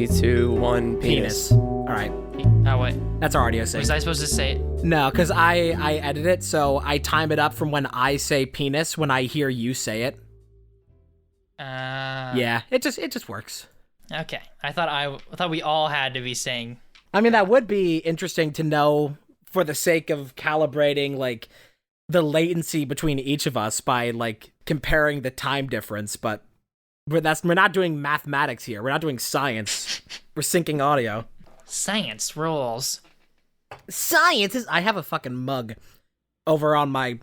3, 2, 1, penis. All right. Oh, wait. That's our audio sync. Was I supposed to say it? No, because I edit it, so I time it up from when I say penis when I hear you say it. Yeah, it just works. Okay. I thought we all had to be saying. I mean, that would be interesting to know for the sake of calibrating, like, the latency between each of us by, like, comparing the time difference, but we're not doing mathematics here. We're not doing science. We're syncing audio. Science rules. Science is... I have a fucking mug over on my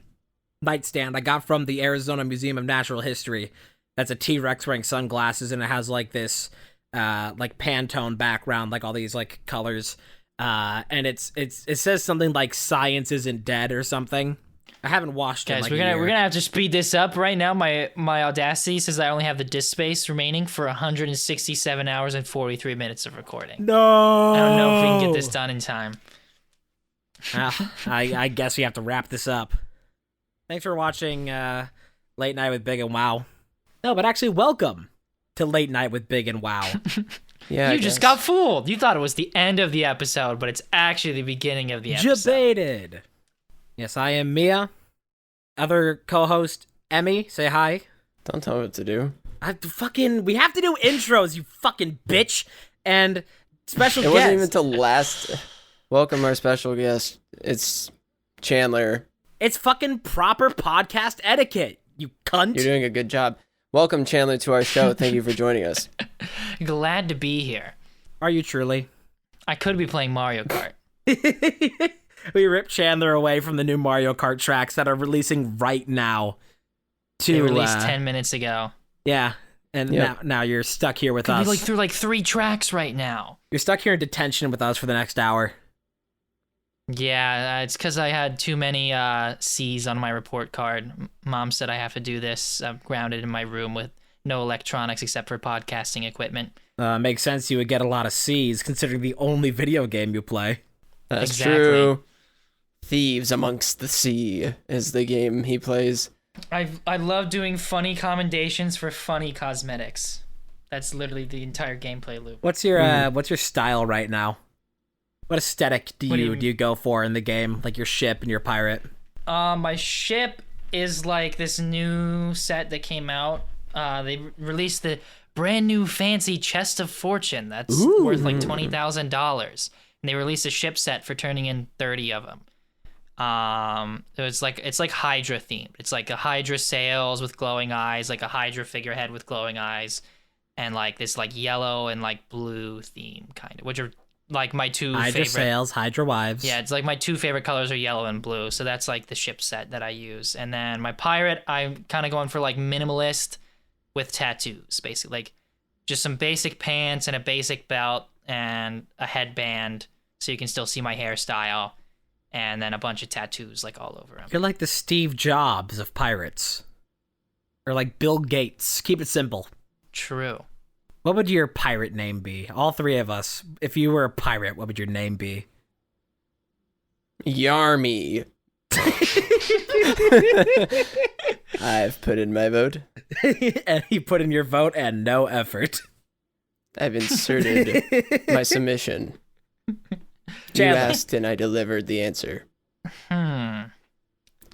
nightstand I got from the Arizona Museum of Natural History. That's a T-Rex wearing sunglasses, and it has, like, this, like, Pantone background, like, all these, like, colors. And it says something like "Science isn't dead" or something. I haven't watched it. Guys, like we're gonna have to speed this up right now. My Audacity says I only have the disk space remaining for 167 hours and 43 minutes of recording. No, I don't know if we can get this done in time. I guess we have to wrap this up. Thanks for watching Late Night with Big and Wow. No, but actually, welcome to Late Night with Big and Wow. Yeah, you just got fooled. You thought it was the end of the episode, but it's actually the beginning of the episode. Debated. Yes, I am Mia. Other co-host, Emmy. Say hi. Don't tell me what to do. We have to do intros, you fucking bitch. And special guest. It wasn't even till last. Welcome our special guest. It's Chandler. It's fucking proper podcast etiquette, you cunt. You're doing a good job. Welcome, Chandler, to our show. Thank you for joining us. Glad to be here. Are you truly? I could be playing Mario Kart. We ripped Chandler away from the new Mario Kart tracks that are releasing right now. They released 10 minutes ago. Yeah, and now you're stuck here with Could us. be like through like 3 tracks right now. You're stuck here in detention with us for the next hour. Yeah, it's because I had too many C's on my report card. Mom said I have to do this. I'm grounded in my room with no electronics except for podcasting equipment. Makes sense you would get a lot of C's considering the only video game you play. That's Exactly. true. Thieves Amongst the Sea is the game he plays. I love doing funny commendations for funny cosmetics. That's literally the entire gameplay loop. What's your style right now? What aesthetic do you go for in the game? Like your ship and your pirate? My ship is like this new set that came out. They released the brand new fancy Chest of Fortune that's worth like $20,000. And they released a ship set for turning in 30 of them. It's like Hydra themed. It's like a Hydra sails with glowing eyes, like a Hydra figurehead with glowing eyes, and like this like yellow and like blue theme kind of, which are like my two Hydra favorite. sails, Hydra wives. Yeah, it's like my 2 favorite colors are yellow and blue, so that's like the ship set that I use. And then my pirate, I'm kind of going for like minimalist with tattoos, basically, like just some basic pants and a basic belt and a headband, so you can still see my hairstyle. And then a bunch of tattoos, like, all over him. You're like the Steve Jobs of pirates. Or like Bill Gates. Keep it simple. True. What would your pirate name be? All 3 of us. If you were a pirate, what would your name be? Yarmy. I've put in my vote. And you put in your vote and no effort. I've inserted my submission. You asked and I delivered the answer.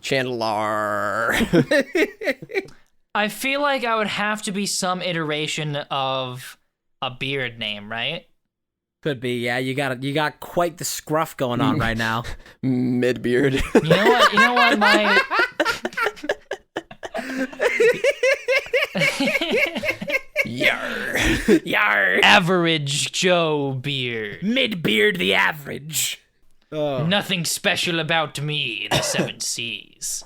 Chandeliere. I feel like I would have to be some iteration of a beard name, right? Could be, yeah. You got quite the scruff going on right now. Mid-beard. You know what, my... Yar. Yar. Average Joe beard. Mid-beard the average. Oh. Nothing special about me, the 7 C's.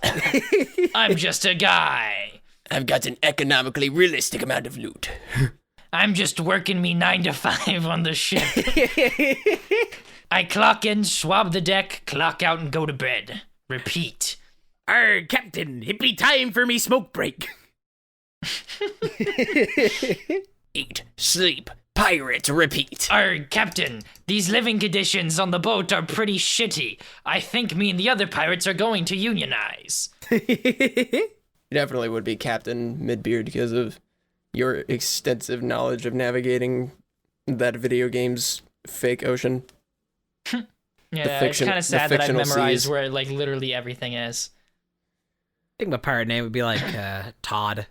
I'm just a guy. I've got an economically realistic amount of loot. I'm just working me 9 to 5 on the ship. I clock in, swab the deck, clock out, and go to bed. Repeat. Arr, Captain, it be time for me smoke break. Eat, sleep, pirate, repeat. Captain, these living conditions on the boat are pretty shitty. I think me and the other pirates are going to unionize. You definitely would be Captain Midbeard because of your extensive knowledge of navigating that video game's fake ocean. Yeah, fiction- it's kind the of sad that I've fictional memorized seas. where like literally everything is. I think my pirate name would be like Todd.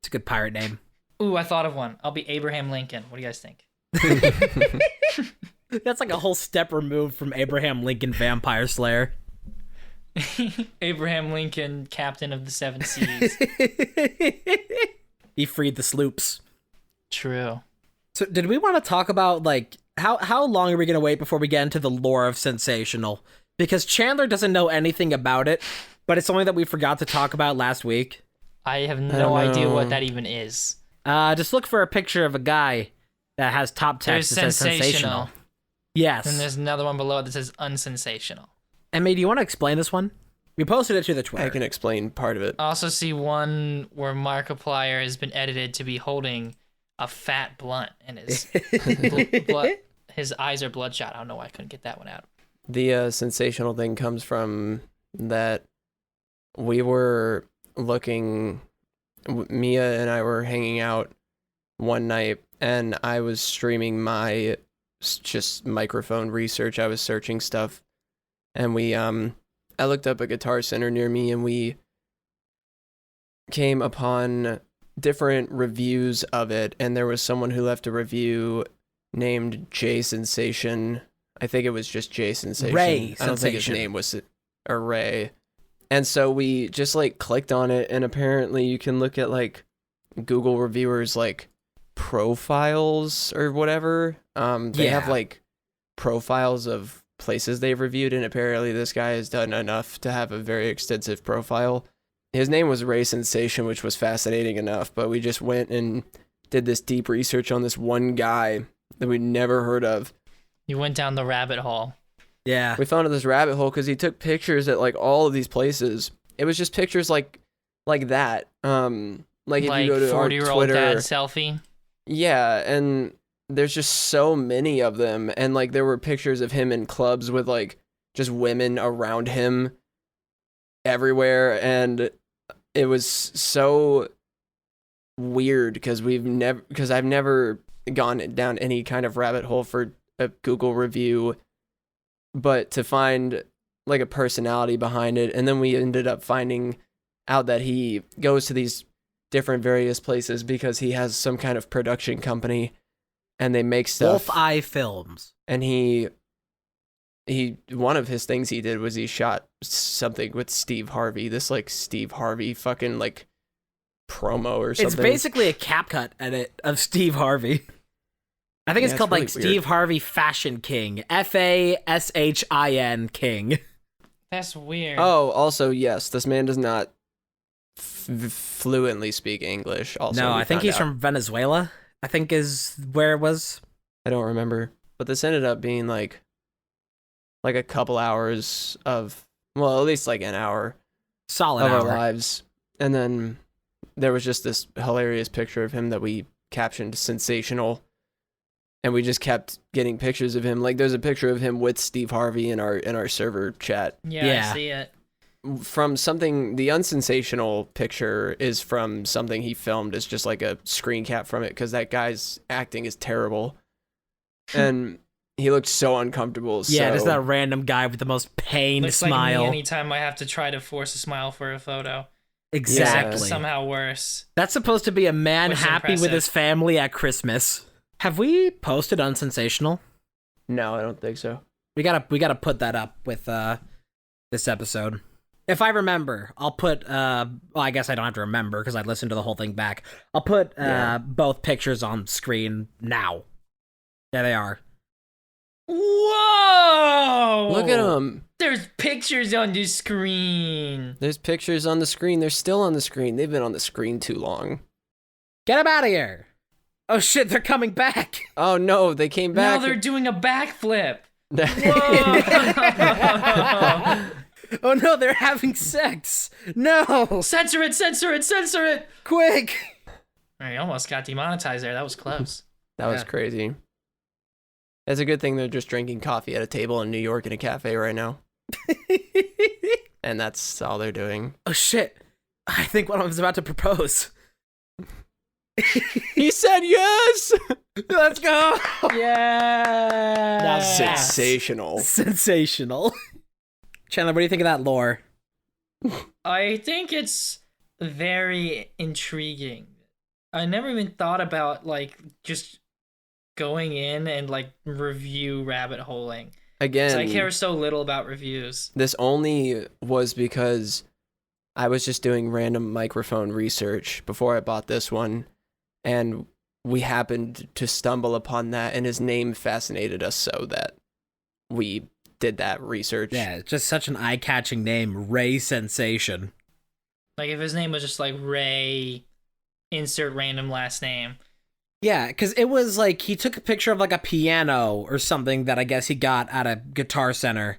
It's a good pirate name. Ooh, I thought of one. I'll be Abraham Lincoln. What do you guys think? That's like a whole step removed from Abraham Lincoln Vampire Slayer. Abraham Lincoln, captain of the 7 seas. He freed the sloops. True. So did we want to talk about like how long are we going to wait before we get into the lore of Sensational? Because Chandler doesn't know anything about it, but it's something that we forgot to talk about last week. I have no idea what that even is. Just look for a picture of a guy that has top text There's that says sensational. Yes. And there's another one below it that says unsensational. Emmy, do you want to explain this one? We posted it to the Twitter. I can explain part of it. I also see one where Markiplier has been edited to be holding a fat blunt and his eyes are bloodshot. I don't know why I couldn't get that one out. The sensational thing comes from that we were looking, Mia and I were hanging out one night, and I was streaming my just microphone research. I was searching stuff, and I looked up a Guitar Center near me, and we came upon different reviews of it, and there was someone who left a review named J Sensation. I think it was just J Sensation. Ray I don't think his name was a Ray. And so we just like clicked on it, and apparently you can look at like Google reviewers like profiles or whatever. They have like profiles of places they've reviewed, and apparently this guy has done enough to have a very extensive profile. His name was Ray Sensation, which was fascinating enough, but we just went and did this deep research on this one guy that we'd never heard of. You went down the rabbit hole. Yeah. We found this rabbit hole because he took pictures at like all of these places. It was just pictures like that. Like if you go to our 40-year-old Twitter, dad selfie. yeah, and there's just so many of them, and like there were pictures of him in clubs with like just women around him everywhere, and it was so weird because I've never gone down any kind of rabbit hole for a Google review, but to find like a personality behind it. And then we ended up finding out that he goes to these different various places because he has some kind of production company, and they make stuff. Wolf Eye Films. And he one of his things he did was he shot something with Steve Harvey, this like Steve Harvey fucking like promo or something. It's basically a cap cut edit of Steve Harvey. I think it's called really like weird. Steve Harvey Fashion King. FASHIN King. That's weird. Oh, also, yes, this man does not fluently speak English. Also, No, we I think found he's out. from Venezuela. I think is where it was. I don't remember, but this ended up being like a couple hours of, well, at least like an hour Solid of hour. our lives, and then there was just this hilarious picture of him that we captioned "sensational," and we just kept getting pictures of him. Like, there's a picture of him with Steve Harvey in our server chat. Yeah, I see it. From something, the unsensational picture is from something he filmed as just like a screen cap from it, because that guy's acting is terrible, and he looked so uncomfortable. Yeah, so. just that random guy with the most pained Looks smile. like me anytime I have to try to force a smile for a photo. Exactly. Except somehow worse. That's supposed to be a man Which is happy with impressive. his family at Christmas. Have we posted Unsensational? No, I don't think so. We gotta put that up with this episode. If I remember, I'll put well, I guess I don't have to remember because I listened to the whole thing back. I'll put both pictures on screen now. There they are. Whoa! Look at him. There's pictures on the screen. There's pictures on the screen. They're still on the screen. They've been on the screen too long. Get them out of here. Oh shit, they're coming back. Oh no, they came back. Now they're doing a backflip. Whoa. Oh no, they're having sex. No. Censor it, censor it, censor it. Quick. I almost got demonetized there. That was close. That was crazy. It's a good thing they're just drinking coffee at a table in New York in a cafe right now. And that's all they're doing. Oh shit. I think one of them's about to propose. He said yes. Let's go. Yeah. Sensational. Sensational. Chandler, what do you think of that lore? I think it's very intriguing. I never even thought about like just going in and like review rabbit holing. Again, I care so little about reviews. this only was because I was just doing random microphone research before I bought this one, and we happened to stumble upon that, and his name fascinated us so that we did that research. Yeah, it's just such an eye-catching name, Ray Sensation. Like if his name was just like Ray, insert random last name. Yeah, because it was like he took a picture of like a piano or something that I guess he got at a Guitar Center,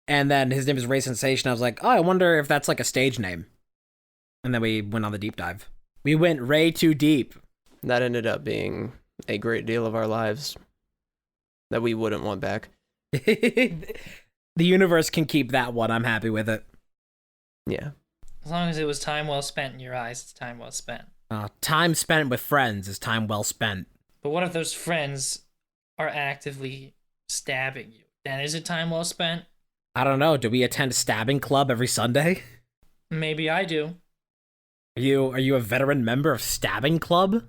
and then his name is Ray Sensation. I was like, oh, I wonder if that's like a stage name. And then we went on the deep dive. We went Ray too deep. That ended up being a great deal of our lives that we wouldn't want back. The universe can keep that one. I'm happy with it. Yeah. As long as it was time well spent in your eyes, it's time well spent. Time spent with friends is time well spent. But what if those friends are actively stabbing you? Then is it time well spent? I don't know. Do we attend stabbing club every Sunday? Maybe I do. Are you a veteran member of stabbing club?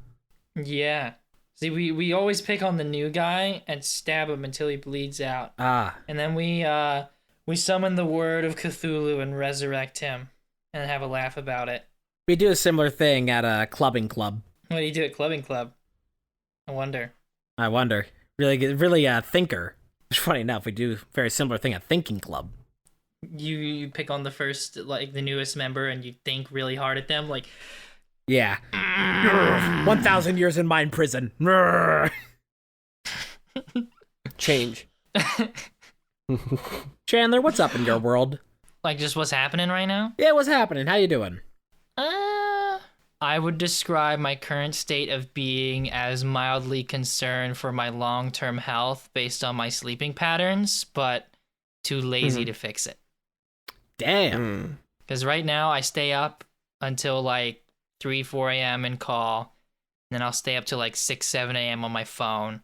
Yeah. See, we always pick on the new guy and stab him until he bleeds out. And then we summon the word of Cthulhu and resurrect him and have a laugh about it. We do a similar thing at a clubbing club. What do you do at clubbing club? I wonder. Really a thinker. Funny enough, we do a very similar thing at thinking club. You pick on the first, like, the newest member and you think really hard at them, like... Yeah. 1,000 years in mine prison. Change. Chandler, what's up in your world? Like, just what's happening right now? Yeah, what's happening? How you doing? I would describe my current state of being as mildly concerned for my long-term health based on my sleeping patterns, but too lazy to fix it. Damn. Because right now I stay up until like 3, 4 a.m. and call, and then I'll stay up till like 6, 7 a.m. on my phone,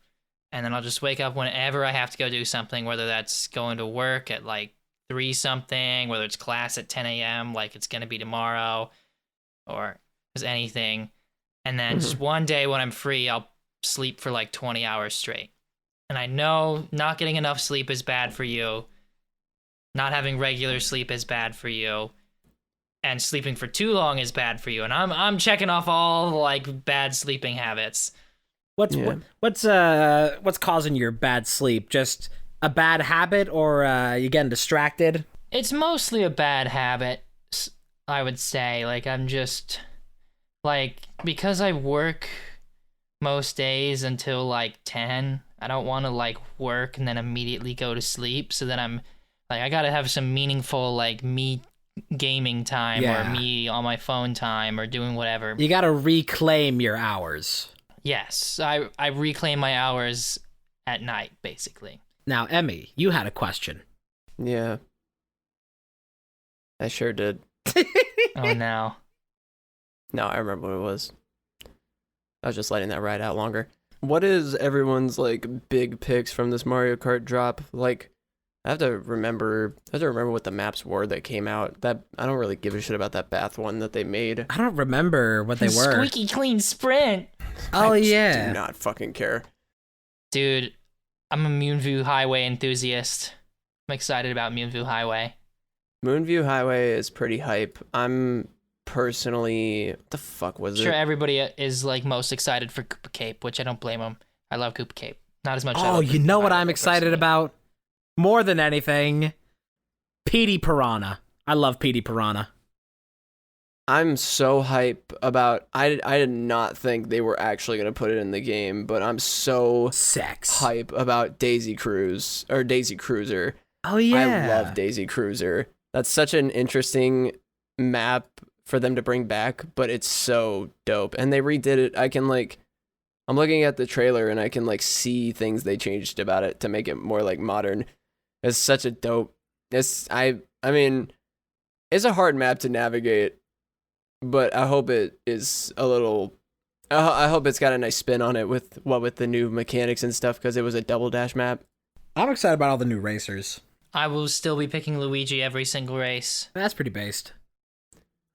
and then I'll just wake up whenever I have to go do something, whether that's going to work at like 3 something, whether it's class at 10 a.m. like it's going to be tomorrow, or just anything. And then just one day when I'm free, I'll sleep for like 20 hours straight. And I know not getting enough sleep is bad for you. Not having regular sleep is bad for you. And sleeping for too long is bad for you. And I'm checking off all like bad sleeping habits. What's causing your bad sleep? Just a bad habit, or you getting distracted? It's mostly a bad habit, I would say. Like, I'm just like, because I work most days until like 10, I don't want to like work and then immediately go to sleep. So then I'm like, I gotta have some meaningful like me gaming time or me on my phone time or doing whatever. You gotta reclaim your hours. Yes, I reclaim my hours at night, basically. Now, Emmy, you had a question. Yeah. I sure did. Oh no. No, I remember what it was. I was just letting that ride out longer. What is everyone's like big picks from this Mario Kart drop? Like, I have to remember what the maps were that came out. That I don't really give a shit about that Bath one that they made. I don't remember what they were. Squeaky clean sprint. Oh, I yeah. do not fucking care. Dude, I'm a Moonview Highway enthusiast. I'm excited about Moonview Highway. Moonview Highway is pretty hype. I'm personally, what the fuck was it? Sure, everybody is like most excited for Koopa Cape, which I don't blame them. I love Koopa Cape. Not as much. Oh, you know what I'm excited about? More than anything, Petey Piranha. I love Petey Piranha. I'm so hype about. I did not think they were actually gonna put it in the game, but I'm so hype about Daisy Cruiser. Oh yeah, I love Daisy Cruiser. That's such an interesting map for them to bring back, but it's so dope. And they redid it. I'm looking at the trailer and I can like see things they changed about it to make it more like modern. It's such a dope. I mean, it's a hard map to navigate, but I hope it is a little I hope it's got a nice spin on it with the new mechanics and stuff, because it was a double dash map. I'm excited about all the new racers. I will still be picking Luigi every single race. That's pretty based.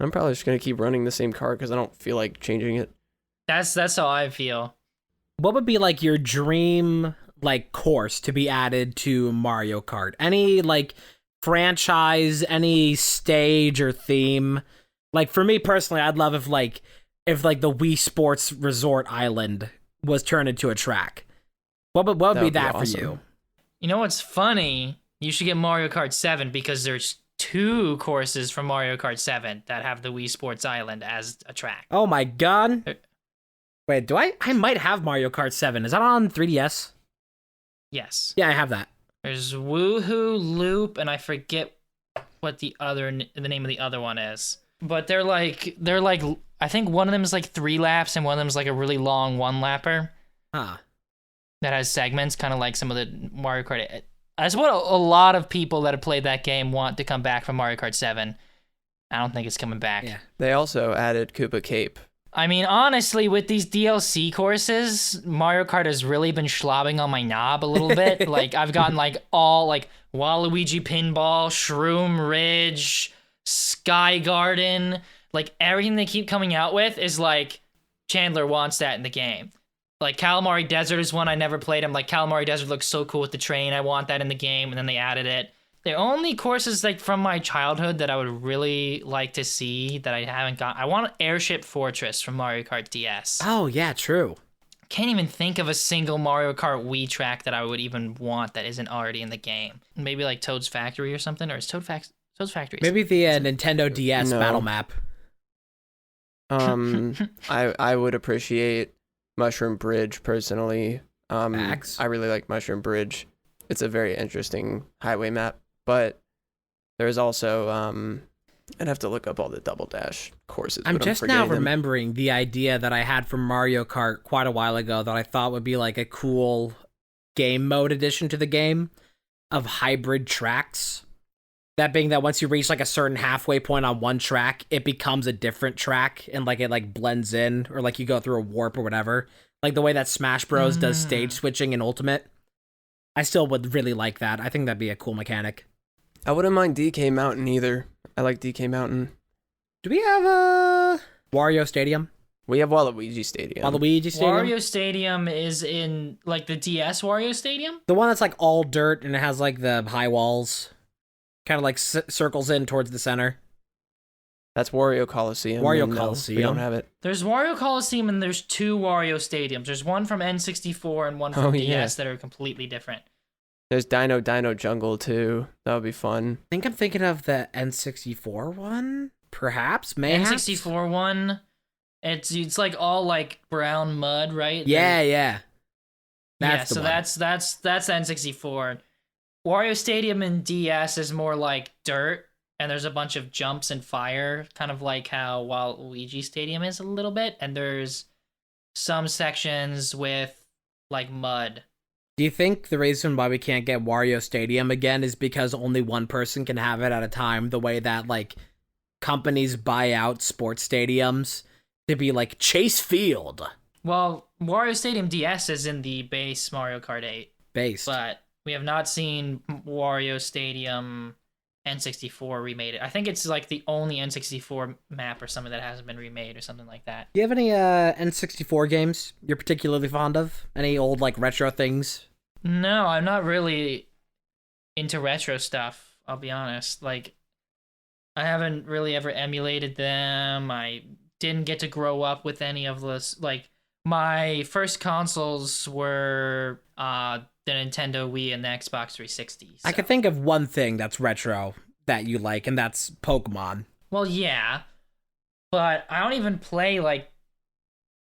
I'm probably just gonna keep running the same car because I don't feel like changing it. That's how I feel. What would be like your dream like course to be added to Mario Kart? Any like franchise, any stage or theme? Like for me personally, I'd love if the Wii Sports Resort Island was turned into a track. What would be that awesome for you? You know what's funny? You should get Mario Kart 7 because there's 2 courses from Mario Kart 7 that have the Wii Sports Island as a track. Oh my god. Wait, do I might have Mario Kart 7. Is that on 3DS? Yes. Yeah, I have that. There's Woohoo, Loop, and I forget what the name of the other one is. But they're like I think one of them is like 3 laps and one of them is like a really long 1-lapper. Huh. That has segments, kind of like some of the Mario Kart. That's what a lot of people that have played that game want to come back from Mario Kart 7. I don't think it's coming back. Yeah. They also added Koopa Cape. I mean, honestly, with these DLC courses, Mario Kart has really been slobbing on my knob a little bit. Like, I've gotten, like, all, like, Waluigi Pinball, Shroom Ridge, Sky Garden. Like, everything they keep coming out with is, like, Chandler wants that in the game. Like, Calamari Desert is one I never played. I'm like, Calamari Desert looks so cool with the train. I want that in the game. And then they added it. The only courses like from my childhood that I would really like to see that I haven't got, I want Airship Fortress from Mario Kart DS. Oh, yeah, true. Can't even think of a single Mario Kart Wii track that I would even want that isn't already in the game. Maybe like Toad's Factory or something, or is Toad's Factory? Maybe the Nintendo DS battle map. I would appreciate Mushroom Bridge personally. Max? I really like Mushroom Bridge. It's a very interesting highway map, but there's also I'd have to look up all the Double Dash courses. I'm just now them. remembering the idea that I had from Mario Kart quite a while ago that I thought would be like a cool game mode addition to the game of hybrid tracks. That being that once you reach like a certain halfway point on one track, it becomes a different track and like it like blends in, or like you go through a warp or whatever. Like the way that Smash Bros does stage switching in Ultimate. I still would really like that. I think that'd be a cool mechanic. I wouldn't mind DK Mountain either. I like DK Mountain. Do we have a Wario Stadium? We have Waluigi Stadium. Waluigi Stadium? Wario Stadium is in like the DS Wario Stadium? The one that's like all dirt and it has like the high walls. Kind of like circles in towards the center. That's Wario Coliseum. Wario Coliseum. We don't have it. There's Wario Coliseum and there's 2 Wario Stadiums. There's one from N64 and one from DS that are completely different. There's Dino Jungle too. That would be fun. I think I'm thinking of the N64 one. Perhaps, mayhaps? N64 one. It's like all like brown mud, right? Yeah. That's N64. Wario Stadium in DS is more like dirt, and there's a bunch of jumps and fire, kind of like how Waluigi Stadium is a little bit, and there's some sections with like mud. Do you think the reason why we can't get Wario Stadium again is because only one person can have it at a time, the way that like companies buy out sports stadiums to be like Chase Field? Well, Wario Stadium DS is in the base Mario Kart 8. Base. But we have not seen Wario Stadium N64 remade it. I think it's like the only N64 map or something that hasn't been remade or something like that. Do you have any N64 games you're particularly fond of? Any old like retro things? No, I'm not really into retro stuff, I'll be honest. Like, I haven't really ever emulated them. I didn't get to grow up with any of this. Like, my first consoles were the Nintendo Wii and the Xbox 360. So. I could think of one thing that's retro that you like, and that's Pokemon. Well, yeah, but I don't even play, like,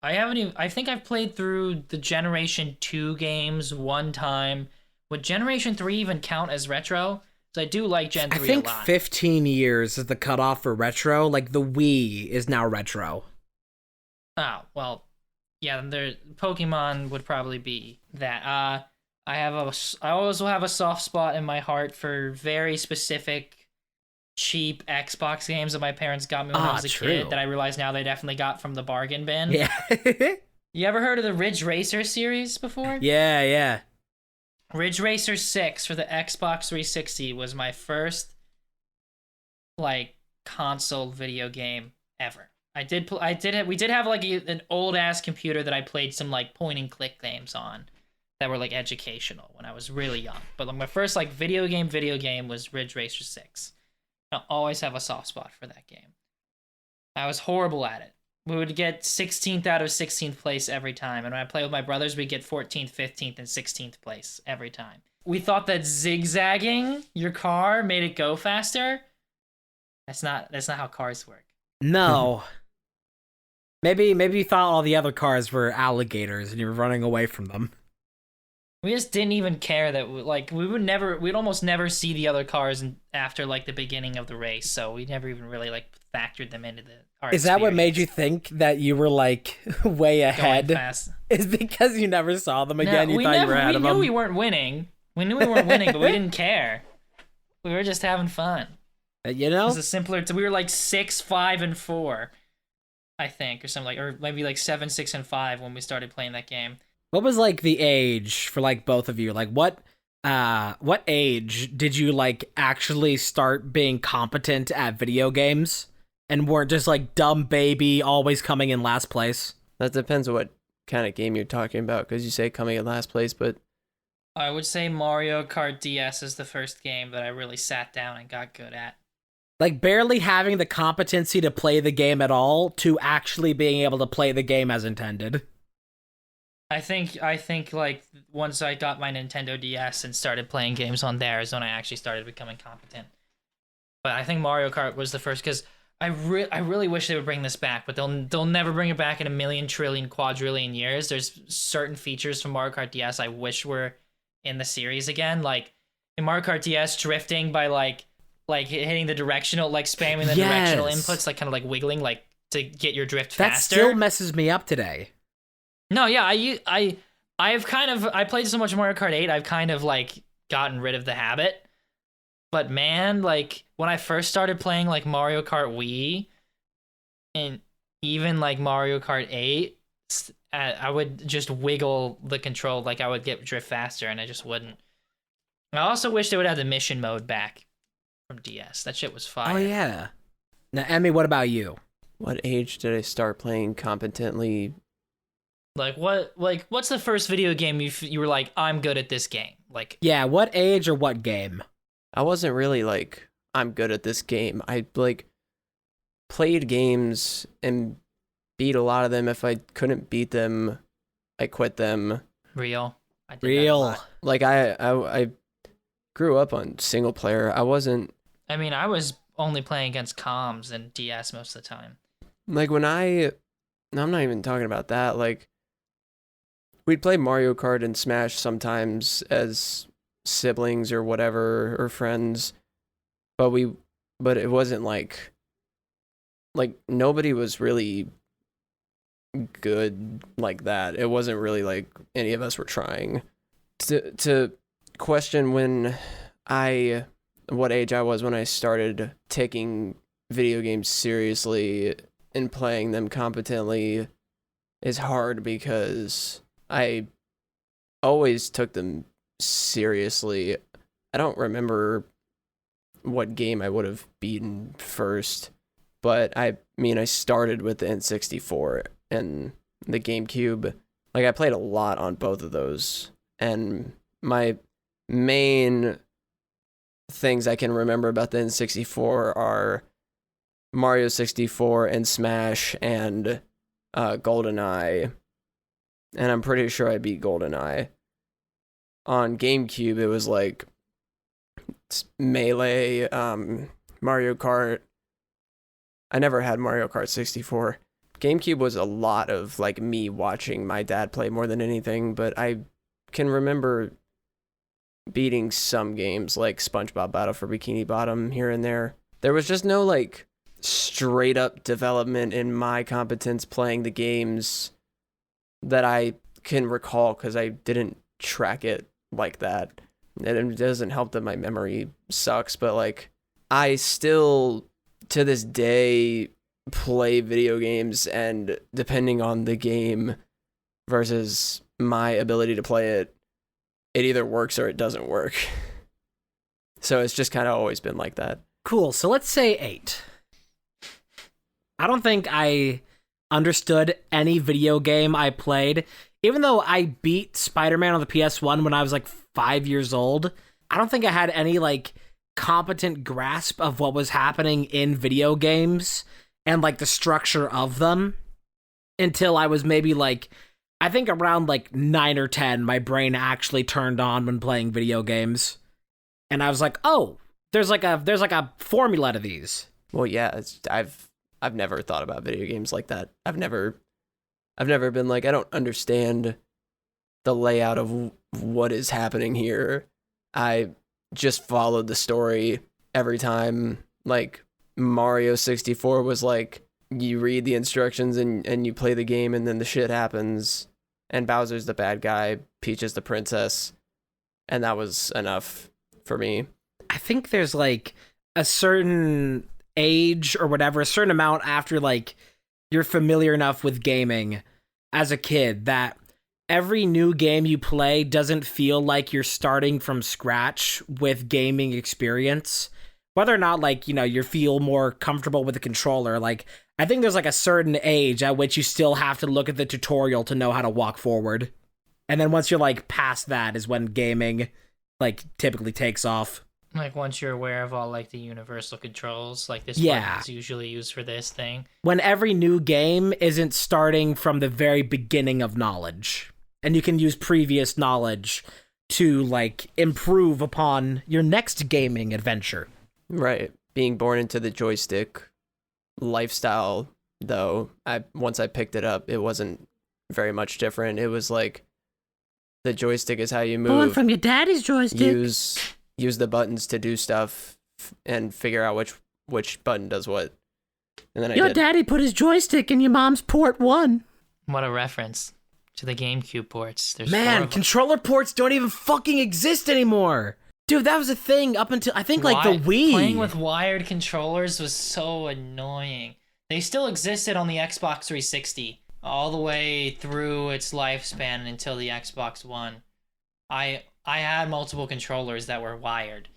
I think I've played through the Generation 2 games one time. Would Generation 3 even count as retro? Because I do like Gen 3 a lot. I think 15 years is the cutoff for retro. Like, the Wii is now retro. Oh, well, yeah, Pokemon would probably be that. I also have a soft spot in my heart for very specific cheap Xbox games that my parents got me when I was a kid that I realize now they definitely got from the bargain bin. Yeah. You ever heard of the Ridge Racer series before? Yeah. Ridge Racer 6 for the Xbox 360 was my first like console video game ever. We did have like an old ass computer that I played some like point and click games on that were like educational when I was really young. But like my first like video game was Ridge Racer 6. I'll always have a soft spot for that game. I was horrible at it. We would get 16th out of 16th place every time. And when I play with my brothers, we'd get 14th, 15th, and 16th place every time. We thought that zigzagging your car made it go faster. That's not how cars work. No. Maybe you thought all the other cars were alligators and you were running away from them. We just didn't even care that we'd almost never see the other cars after like the beginning of the race. So we never even really like factored them into our Is that what made you think that you were like way ahead? Is because you never saw them again? You thought you were ahead of them? We knew we weren't winning. We knew we weren't winning, but we didn't care. We were just having fun. You know? It was a simpler. We were like 6, 5, and 4, I think, or something like, or maybe like 7, 6, and 5 when we started playing that game. What was like the age for like both of you? Like what age did you like actually start being competent at video games and weren't just like dumb baby always coming in last place? That depends on what kind of game you're talking about, because you say coming in last place, but I would say Mario Kart DS is the first game that I really sat down and got good at. Like barely having the competency to play the game at all to actually being able to play the game as intended. I think like once I got my Nintendo DS and started playing games on there is when I actually started becoming competent. But I think Mario Kart was the first, because I really wish they would bring this back, but they'll never bring it back in a million, trillion, quadrillion years. There's certain features from Mario Kart DS I wish were in the series again, like in Mario Kart DS, drifting by like hitting the directional, like spamming the directional inputs, like kind of like wiggling, like to get your drift faster. That still messes me up today. No, yeah, I played so much Mario Kart 8, I've kind of like gotten rid of the habit. But man, like when I first started playing like Mario Kart Wii and even like Mario Kart 8, I would just wiggle the control, like I would get drift faster and I just wouldn't. I also wish they would have the mission mode back from DS. That shit was fire. Oh yeah. Now, Emmy, what about you? What age did I start playing competently? What's the first video game you were like, I'm good at this game? Like, yeah, what age or what game? I wasn't really like, I'm good at this game. I like played games and beat a lot of them. If I couldn't beat them, I quit them. Real. I did Real. That a lot. Like I grew up on single player. I wasn't. I mean, I was only playing against comms and DS most of the time. Like when I'm not even talking about that. Like we'd play Mario Kart and Smash sometimes as siblings or whatever, or friends, but it wasn't like nobody was really good like that. It wasn't really like any of us were trying. To question what age I was when I started taking video games seriously and playing them competently is hard, because I always took them seriously. I don't remember what game I would have beaten first, but I mean, I started with the N64 and the GameCube. Like I played a lot on both of those, and my main things I can remember about the N64 are Mario 64 and Smash and GoldenEye, and I'm pretty sure I beat GoldenEye. On GameCube, it was like Melee, Mario Kart. I never had Mario Kart 64. GameCube was a lot of like me watching my dad play more than anything, but I can remember beating some games like SpongeBob Battle for Bikini Bottom here and there. There was just no like straight up development in my competence playing the games that I can recall, because I didn't track it like that. And it doesn't help that my memory sucks, but like I still, to this day, play video games, and depending on the game versus my ability to play it, it either works or it doesn't work. So it's just kind of always been like that. Cool. So let's say 8. I don't think I understood any video game I played. Even though I beat Spider-Man on the PS1 when I was like 5 years old, I don't think I had any like competent grasp of what was happening in video games and like the structure of them until I was maybe like, I think around like 9 or 10, my brain actually turned on when playing video games. And I was like, oh, there's like a formula to these. Well, yeah, I've never thought about video games like that. I've never been like, I don't understand the layout of what is happening here. I just followed the story every time. Like Mario 64 was like, you read the instructions and you play the game, and then the shit happens, and Bowser's the bad guy, Peach is the princess, and that was enough for me. I think there's like a certain age or whatever, a certain amount after like you're familiar enough with gaming as a kid that every new game you play doesn't feel like you're starting from scratch with gaming experience. Whether or not like, you know, you feel more comfortable with the controller, like I think there's like a certain age at which you still have to look at the tutorial to know how to walk forward. And then once you're like past that is when gaming like typically takes off. Like once you're aware of all like the universal controls, like this Yeah. button is usually used for this thing. When every new game isn't starting from the very beginning of knowledge, and you can use previous knowledge to like improve upon your next gaming adventure. Right. Being born into the joystick lifestyle, though, once I picked it up, it wasn't very much different. It was like the joystick is how you move. Born from your daddy's joystick. Use the buttons to do stuff and figure out which button does what. And then Your daddy put his joystick in your mom's port 1. What a reference to the GameCube ports. There's Man, controller ports don't even fucking exist anymore. Dude, that was a thing up until, I think, like, the Wii. Playing with wired controllers was so annoying. They still existed on the Xbox 360 all the way through its lifespan until the Xbox One. I had multiple controllers that were wired.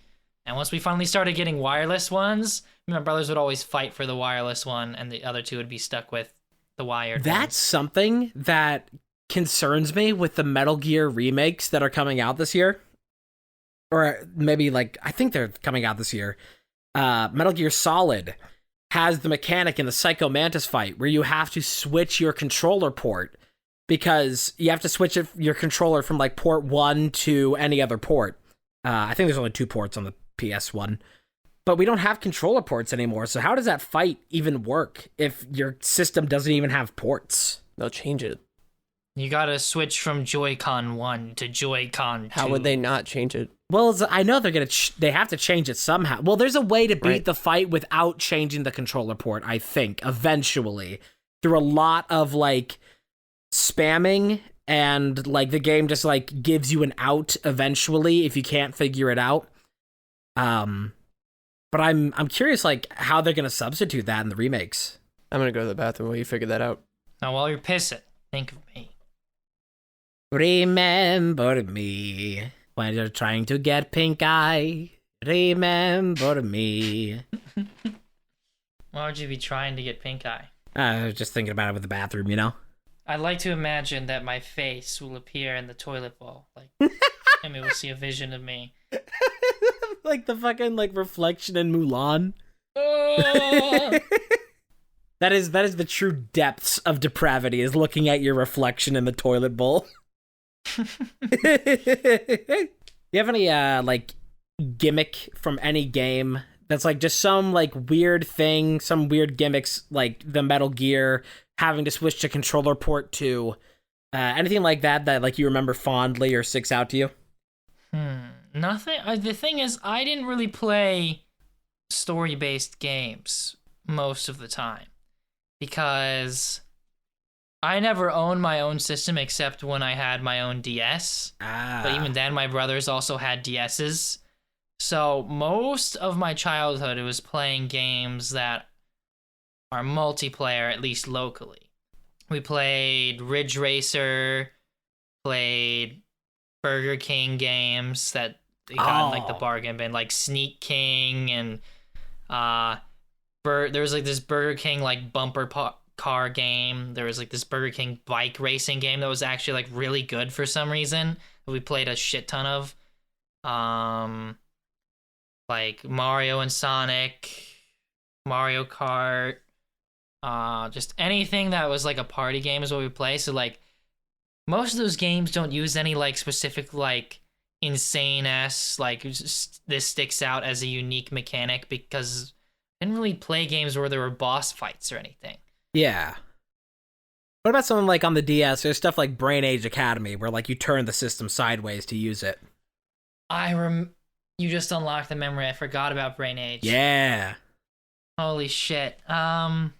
And once we finally started getting wireless ones, my brothers would always fight for the wireless one, and the other two would be stuck with the wired That's ones. something that concerns me with the Metal Gear remakes that are coming out this year. Or maybe, like, I think they're coming out this year. Metal Gear Solid has the mechanic in the Psycho Mantis fight where you have to switch your controller port because you have to switch your controller from, like, port 1 to any other port. I think there's only 2 ports on the PS1. But we don't have controller ports anymore, so how does that fight even work if your system doesn't even have ports? They'll change it. You gotta switch from Joy-Con 1 to Joy-Con 2. How would they not change it? Well, I know they have to change it somehow. Well, there's a way to beat the fight without changing the controller port, I think, eventually. Through a lot of, like, spamming, and, like, the game just, like, gives you an out eventually if you can't figure it out. But I'm curious, like, how they're gonna substitute that in the remakes. I'm gonna go to the bathroom while you figure that out. Now, while you're pissing, think of me. Remember me when you're trying to get pink eye. Remember me. Why would you be trying to get pink eye? I was just thinking about it with the bathroom, you know? I'd like to imagine that my face will appear in the toilet bowl, like, and we will see a vision of me. Like the fucking, like, reflection in Mulan. Oh! That is the true depths of depravity, is looking at your reflection in the toilet bowl. You have any, like, gimmick from any game that's, like, just some, like, weird thing, some weird gimmicks, like the Metal Gear, having to switch to controller port 2, anything like that, like, you remember fondly or sticks out to you? Nothing. The thing is, I didn't really play story-based games most of the time because I never owned my own system except when I had my own DS. But even then, my brothers also had DSs. So most of my childhood, it was playing games that are multiplayer, at least locally. We played Ridge Racer, played Burger King games that they got in like the bargain bin, like Sneak King and there was like this Burger King like car game. There was like this Burger King bike racing game that was actually like really good for some reason. We played a shit ton of. Like Mario and Sonic, Mario Kart, just anything that was like a party game is what we play. So like most of those games don't use any like specific like insane ass like this sticks out as a unique mechanic because I didn't really play games where there were boss fights or anything. Yeah. What about something like on the DS? There's stuff like Brain Age Academy where like you turn the system sideways to use it. You just unlocked the memory. I forgot about Brain Age. Yeah. Holy shit. The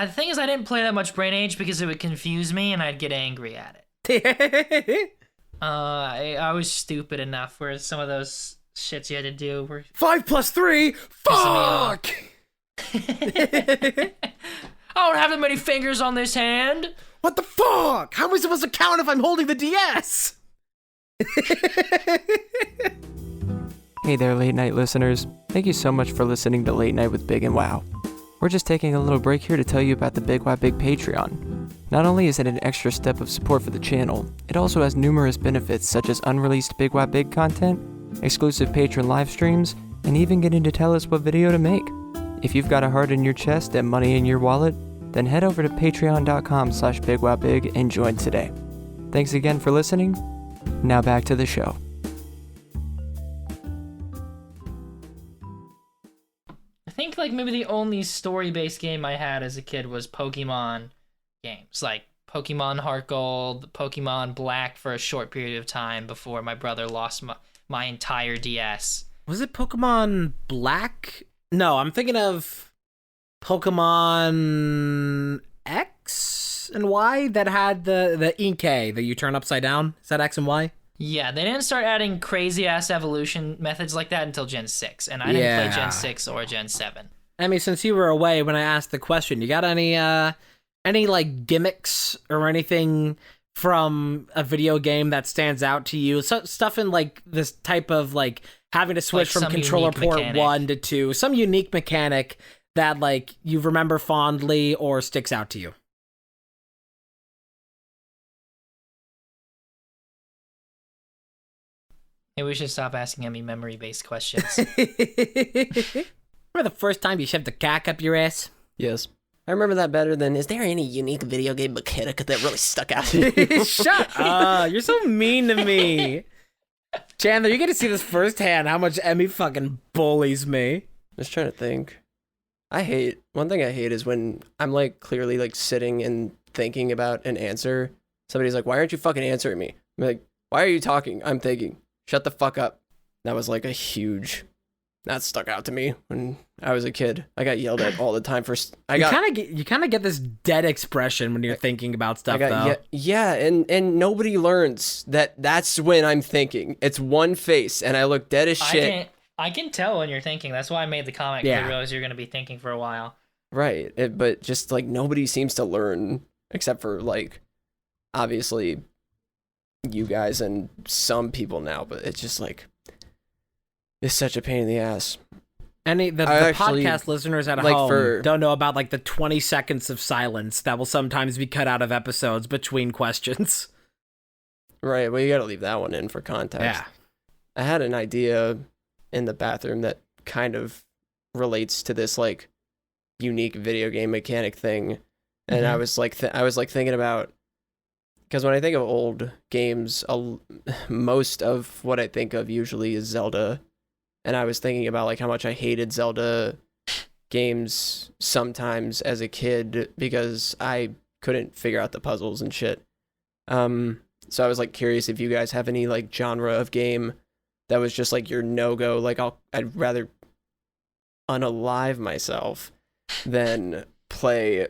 thing is I didn't play that much Brain Age because it would confuse me and I'd get angry at it. I was stupid enough where some of those shits you had to do were 5 + 3. Fuck. I don't have that many fingers on this hand. What the fuck? How am I supposed to count if I'm holding the DS? Hey there, late night listeners. Thank you so much for listening to Late Night with Big and Wow. We're just taking a little break here to tell you about the Big Wow Big Patreon. Not only is it an extra step of support for the channel, it also has numerous benefits such as unreleased Big Wow Big content, exclusive patron live streams, and even getting to tell us what video to make. If you've got a heart in your chest and money in your wallet, then head over to patreon.com/bigwowbig and join today. Thanks again for listening. Now back to the show. I think like maybe the only story-based game I had as a kid was Pokemon games, like Pokemon Heart Gold, Pokemon Black for a short period of time before my brother lost my entire DS. Was it Pokemon Black? No, I'm thinking of Pokemon X and Y that had the Inkay that you turn upside down. Is that X and Y? Yeah, they didn't start adding crazy-ass evolution methods like that until Gen 6, and I didn't play Gen 6 or Gen 7. I mean, since you were away when I asked the question, you got any like gimmicks or anything from a video game that stands out to you? Stuff in like this type of like having to switch like from controller port mechanic. 1 to 2, some unique mechanic that like you remember fondly or sticks out to you. Maybe we should stop asking me memory-based questions. Remember the first time you shoved a cack up your ass? Yes. I remember that better than, is there any unique video game mechanic that really stuck out to you? Shut up. You're so mean to me. Chandler, you get to see this firsthand, how much Emmy fucking bullies me. Just trying to think. One thing I hate is when I'm like clearly like sitting and thinking about an answer. Somebody's like, why aren't you fucking answering me? I'm like, why are you talking? I'm thinking. Shut the fuck up. That was like that stuck out to me when I was a kid. I got yelled at all the time for. You kind of get this dead expression when you're thinking about stuff, though. Yeah, and nobody learns that. That's when I'm thinking. It's one face, and I look dead as shit. I can tell when you're thinking. That's why I made the comment. Yeah. I realized you're gonna be thinking for a while. Right, but just like nobody seems to learn except for like, obviously, you guys and some people now. But it's just like. It's such a pain in the ass. The podcast listeners at home don't know about like the 20 seconds of silence that will sometimes be cut out of episodes between questions. Right, well, you gotta leave that one in for context. Yeah. I had an idea in the bathroom that kind of relates to this like unique video game mechanic thing. And I was like thinking about, because when I think of old games, most of what I think of usually is Zelda. And I was thinking about like how much I hated Zelda games sometimes as a kid because I couldn't figure out the puzzles and shit. So I was like curious if you guys have any like genre of game that was just like your no-go. Like I'd rather unalive myself than play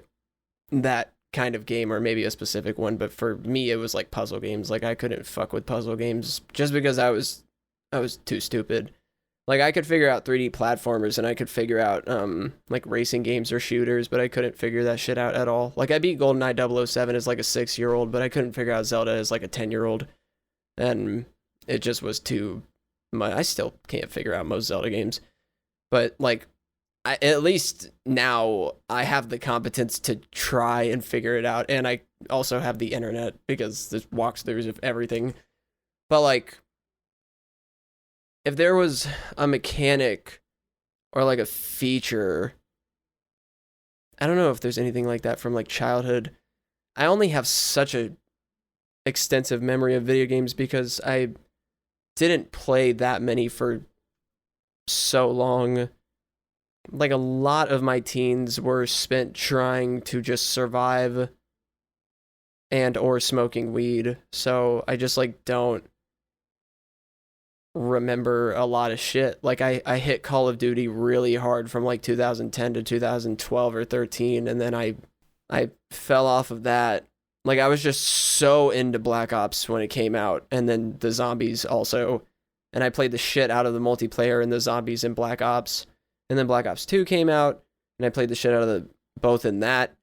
that kind of game, or maybe a specific one. But for me, it was like puzzle games. Like I couldn't fuck with puzzle games just because I was too stupid. Like, I could figure out 3D platformers, and I could figure out, like, racing games or shooters, but I couldn't figure that shit out at all. Like, I beat GoldenEye 007 as, like, a 6-year-old, but I couldn't figure out Zelda as, like, a 10-year-old. And it just was too much. I still can't figure out most Zelda games. But, like, at least now I have the competence to try and figure it out, and I also have the internet, because there's walkthroughs of everything. But, like, if there was a mechanic or like a feature, I don't know if there's anything like that from like childhood. I only have such a extensive memory of video games because I didn't play that many for so long. Like, a lot of my teens were spent trying to just survive and or smoking weed. So I just like don't remember a lot of shit. Like, I hit Call of Duty really hard from like 2010 to 2012 or 13, and then I fell off of that. Like, I was just so into Black Ops when it came out, and then the zombies also, and I played the shit out of the multiplayer and the zombies in Black Ops, and then Black Ops 2 came out, and I played the shit out of the both in that,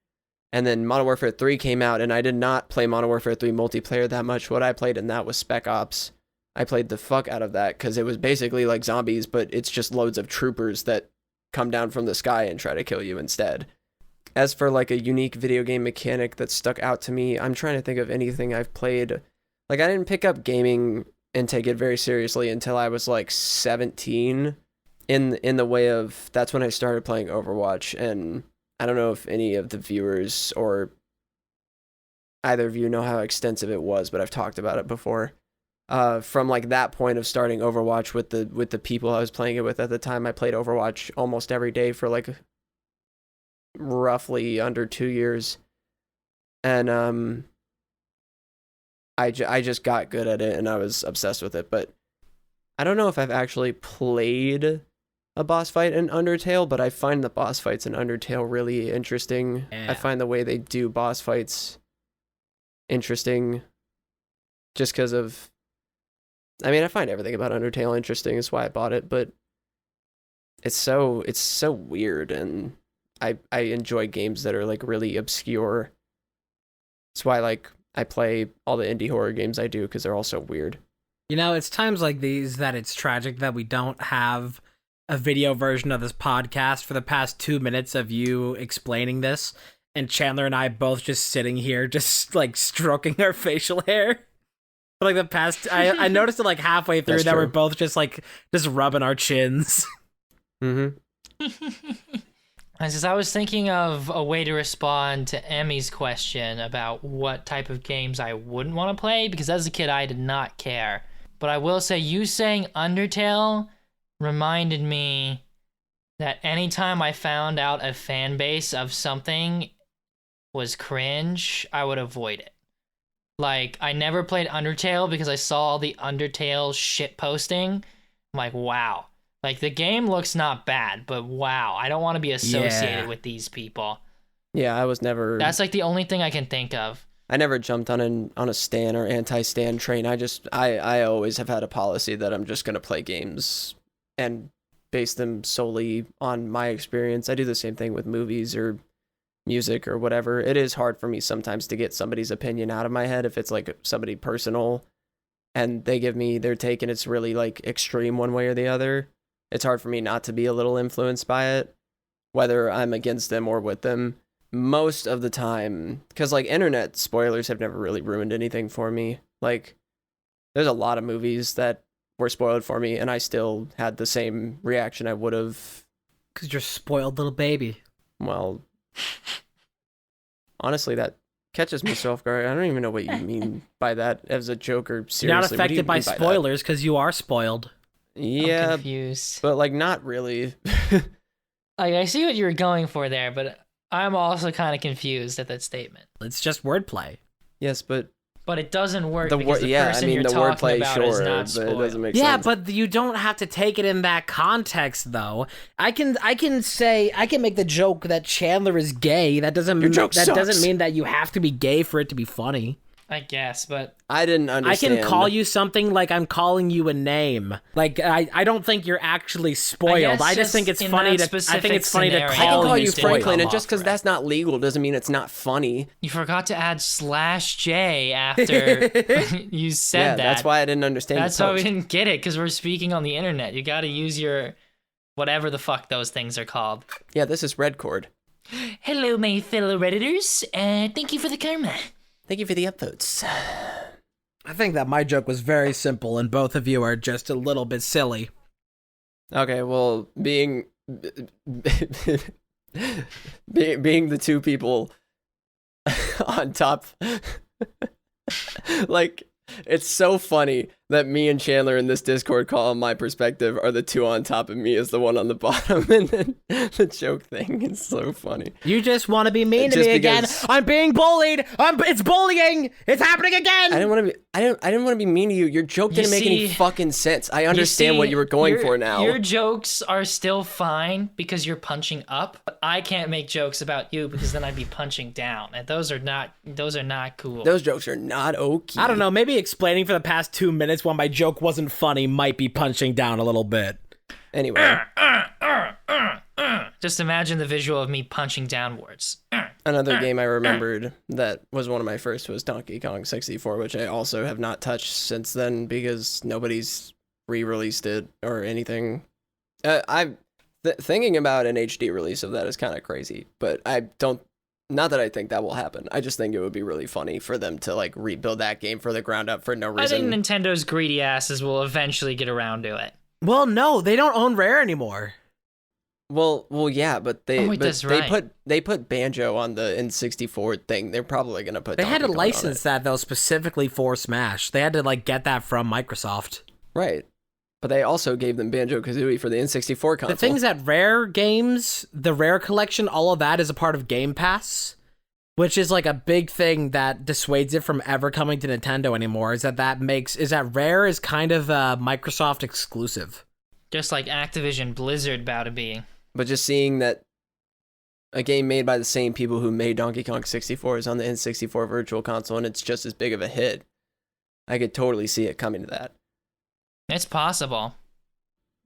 and then Modern Warfare 3 came out, and I did not play Modern Warfare 3 multiplayer that much. What I played in that was Spec Ops. I played the fuck out of that because it was basically like zombies, but it's just loads of troopers that come down from the sky and try to kill you instead. As for like a unique video game mechanic that stuck out to me, I'm trying to think of anything I've played. Like, I didn't pick up gaming and take it very seriously until I was like 17 in the way of, that's when I started playing Overwatch. And I don't know if any of the viewers or either of you know how extensive it was, but I've talked about it before. From like that point of starting Overwatch with the people I was playing it with at the time, I played Overwatch almost every day for like roughly under 2 years, and I just got good at it and I was obsessed with it. But I don't know if I've actually played a boss fight in Undertale, but I find the boss fights in Undertale really interesting. Yeah. I find the way they do boss fights interesting just because of, I mean, I find everything about Undertale interesting. That's why I bought it, but it's so weird, and I enjoy games that are like really obscure. That's why like I play all the indie horror games I do, because they're all so weird. You know, it's times like these that it's tragic that we don't have a video version of this podcast for the past 2 minutes of you explaining this, and Chandler and I both just sitting here, just like stroking our facial hair. For like the past, I noticed it like halfway through that we're both just rubbing our chins. Mm-hmm. I was thinking of a way to respond to Emmy's question about what type of games I wouldn't want to play, because as a kid I did not care. But I will say, you saying Undertale reminded me that anytime I found out a fan base of something was cringe, I would avoid it. Like, I never played Undertale because I saw all the Undertale shit posting. I'm like, wow. Like, the game looks not bad, but wow, I don't want to be associated with these people. Yeah, I was never... That's like the only thing I can think of. I never jumped on a stan or anti-stan train. I always have had a policy that I'm just going to play games and base them solely on my experience. I do the same thing with movies or music or whatever. It is hard for me sometimes to get somebody's opinion out of my head if it's like somebody personal and they give me their take and it's really like extreme one way or the other. It's hard for me not to be a little influenced by it, whether I'm against them or with them. Most of the time, because like internet spoilers have never really ruined anything for me. Like, there's a lot of movies that were spoiled for me and I still had the same reaction I would have. Because you're a spoiled little baby. Well, honestly, that catches me so off guard. I don't even know what you mean by that as a joke or seriously. You're not affected by spoilers because you are spoiled. Yeah, I'm confused. But like not really. Like, I see what you were going for there, but I'm also kind of confused at that statement. It's just wordplay. Yes, but it doesn't work because the person you're the talking wordplay, about sure, is not but spoiled. it doesn't make Yeah, sense. but you don't have to take it in that context, though. I can make the joke that Chandler is gay. That doesn't Your joke that doesn't sucks. mean that you have to be gay for it to be funny. I guess, but I didn't understand. I can call you something like I'm calling you a name. Like I don't think you're actually spoiled. I just think it's funny to. I think it's funny to scenario, I can call you spoiled. Franklin, and just because that's not legal doesn't mean it's not funny. you forgot to add /J after you said Yeah, that. that's why I didn't understand. That's why we didn't get it, because we're speaking on the internet. You got to use your whatever the fuck those things are called. Yeah, this is Red Cord. Hello, my fellow Redditors. Thank you for the karma. Thank you for the upvotes. I think that my joke was very simple, and both of you are just a little bit silly. Okay, well, being the two people on top, like, it's so funny that me and Chandler in this Discord call on my perspective are the two on top, and me is the one on the bottom, and then the joke thing is so funny. You just want to be mean to Just me again. because- I'm being bullied. It's bullying. It's happening again. I didn't want to be. I didn't want to be mean to you. Your joke didn't make any fucking sense. I understand what you were going for now. Your jokes are still fine because you're punching up, but I can't make jokes about you because then I'd be punching down, and those are not cool. Those jokes are not okay. I don't know. Maybe explaining for the past 2 minutes why my joke wasn't funny might be punching down a little bit. Anyway, Just imagine the visual of me punching downwards. another game I remembered that was one of my first was Donkey Kong 64, which I also have not touched since then because nobody's re-released it or anything. Thinking about an HD release of that is kind of crazy, but I don't. Not that I think that will happen. I just think it would be really funny for them to like rebuild that game from the ground up for no reason. I think Nintendo's greedy asses will eventually get around to it. Well, no, they don't own Rare anymore. Well, yeah, but that's right. they put Banjo on the N64 thing. They're probably gonna put. They had to Donkey Kong on license it. that though specifically for Smash. They had to like get that from Microsoft. Right, but they also gave them Banjo-Kazooie for the N64 console. The things that Rare games, the Rare collection, all of that is a part of Game Pass, which is like a big thing that dissuades it from ever coming to Nintendo anymore. Is that Rare is kind of a Microsoft exclusive. Just like Activision Blizzard about to be. But just seeing that a game made by the same people who made Donkey Kong 64 is on the N64 Virtual Console, and it's just as big of a hit, I could totally see it coming to that. It's possible.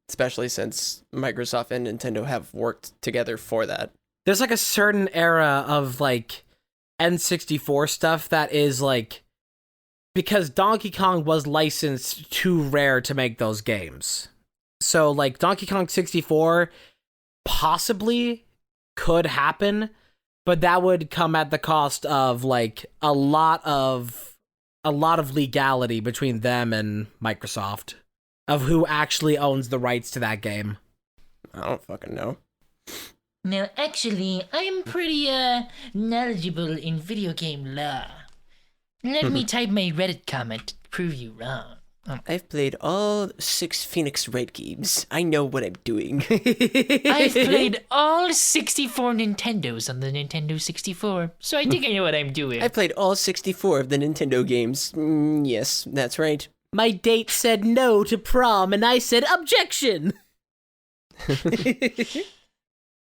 Especially since Microsoft and Nintendo have worked together for that. There's like a certain era of like N64 stuff that is like, because Donkey Kong was licensed to Rare to make those games. So like Donkey Kong 64 possibly could happen, but that would come at the cost of like a lot of legality between them and Microsoft of who actually owns the rights to that game. I don't fucking know. Now, actually, I am pretty knowledgeable in video game law. Let me type my Reddit comment to prove you wrong. I've played all 6 Phoenix Wright games. I know what I'm doing. I've played all 64 Nintendos on the Nintendo 64, so I think I know what I'm doing. I played all 64 of the Nintendo games. Yes, that's right. My date said no to prom, and I said objection.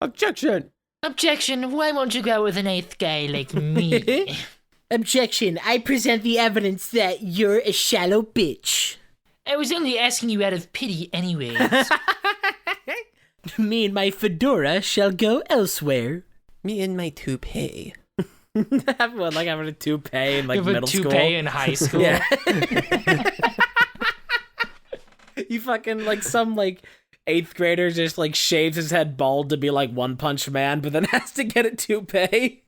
Objection! Objection, why won't you go with an 8th guy like me? Objection, I present the evidence that you're a shallow bitch. I was only asking you out of pity anyways. Me and my fedora shall go elsewhere. Me and my toupee. What, like having a toupee in like middle school? Toupee in high school. Yeah. You fucking like some like 8th grader just like shaves his head bald to be like One Punch Man, but then has to get a toupee.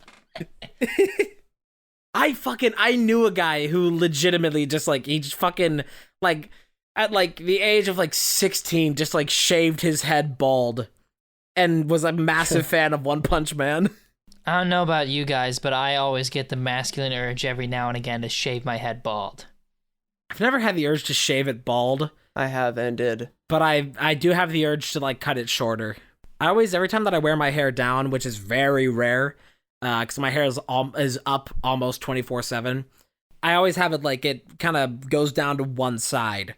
I knew a guy who legitimately just like he just fucking like at like the age of like 16 just like shaved his head bald and was a massive fan of One Punch Man. I don't know about you guys, but I always get the masculine urge every now and again to shave my head bald. I've never had the urge to shave it bald. I have and did. But I do have the urge to like cut it shorter. Every time that I wear my hair down, which is very rare, because my hair is up almost 24/7, I always have it like it kind of goes down to one side,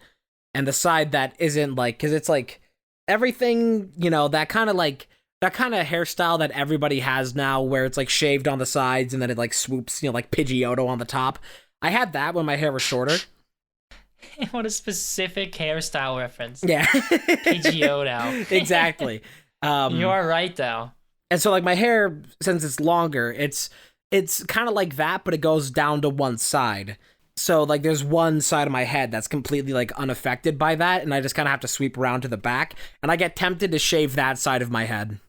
and the side that isn't like, because it's like everything, you know, that kind of hairstyle that everybody has now, where it's like shaved on the sides and then it like swoops, you know, like Pidgeotto on the top. I had that when my hair was shorter. What a specific hairstyle reference. Yeah. PGO now. Exactly. You are right, though. And so, like, my hair, since it's longer, it's kind of like that, but it goes down to one side. So, like, there's one side of my head that's completely, like, unaffected by that, and I just kind of have to sweep around to the back, and I get tempted to shave that side of my head.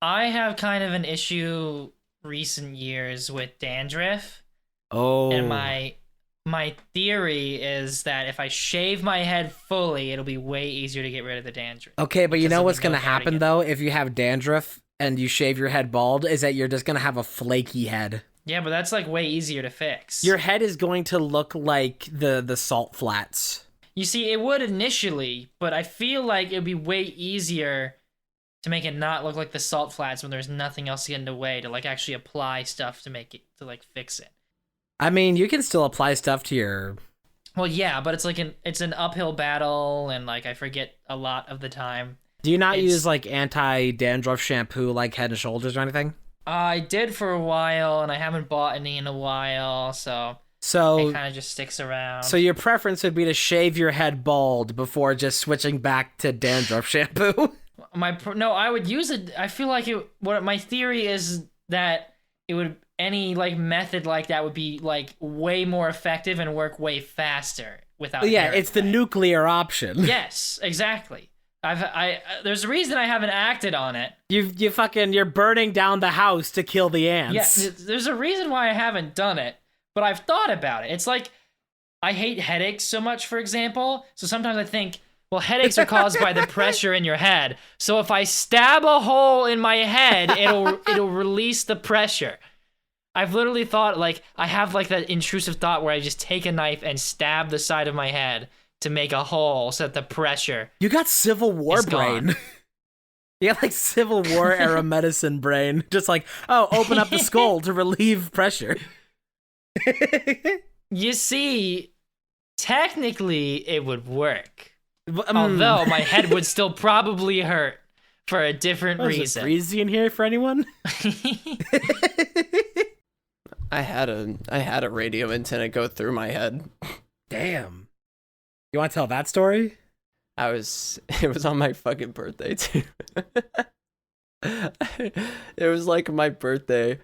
I have kind of an issue recent years with dandruff. Oh. And my theory is that if I shave my head fully, it'll be way easier to get rid of the dandruff. Okay, but you know what's going to hair to happen, get- though, if you have dandruff and you shave your head bald, is that you're just going to have a flaky head. Yeah, but that's like way easier to fix. Your head is going to look like the salt flats. You see, it would initially, but I feel like it'd be way easier to make it not look like the salt flats when there's nothing else to get in the way to like actually apply stuff to make it to like fix it. I mean, you can still apply stuff to your... Well, yeah, but it's an uphill battle, and like I forget a lot of the time. Do you not use like anti-dandruff shampoo like Head and Shoulders or anything? I did for a while, and I haven't bought any in a while, so it kind of just sticks around. So your preference would be to shave your head bald before just switching back to dandruff shampoo? No, I would use it. I feel like my theory is that it would any like method like that would be like way more effective and work way faster without. Yeah, it's the nuclear option. Yes, exactly. There's a reason I haven't acted on it. You're burning down the house to kill the ants. Yeah, there's a reason why I haven't done it, but I've thought about it. It's like I hate headaches so much, for example. So sometimes I think, well, headaches are caused by the pressure in your head. So if I stab a hole in my head, it'll release the pressure. I've literally thought, like, I have like that intrusive thought where I just take a knife and stab the side of my head to make a hole so that the pressure. You got Civil War brain. Gone. You got like Civil War era medicine brain. Just like, oh, open up the skull to relieve pressure. You see, technically it would work. Although my head would still probably hurt for a different reason. Is it breezy in here for anyone? I had a radio antenna go through my head. Damn. You want to tell that story? It was on my fucking birthday too. It was like my birthday.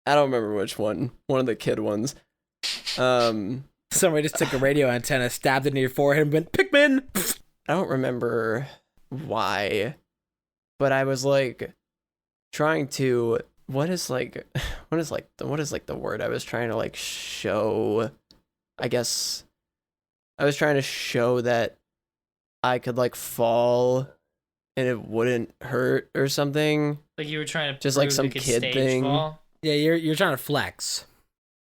I don't remember which one. One of the kid ones. Somebody just took a radio antenna, stabbed it in your forehead, and went, Pikmin! I don't remember why, but I was like trying to. What is the word I was trying to like show? I guess I was trying to show that I could like fall and it wouldn't hurt or something. Like you were trying to just like some you could kid stage thing. fall. Yeah, you're trying to flex,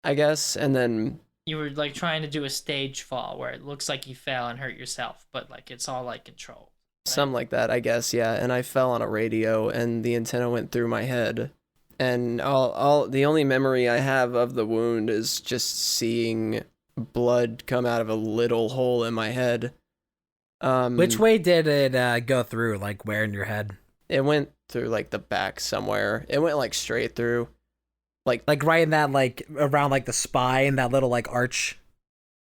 I guess, and then you were like trying to do a stage fall where it looks like you fell and hurt yourself, but like it's all like controlled. Right? Something like that, I guess, yeah. And I fell on a radio and the antenna went through my head. And the only memory I have of the wound is just seeing blood come out of a little hole in my head. Which way did it go through? Like where in your head? It went through like the back somewhere. It went like straight through. Like right in that like around like the spine, that little like arch.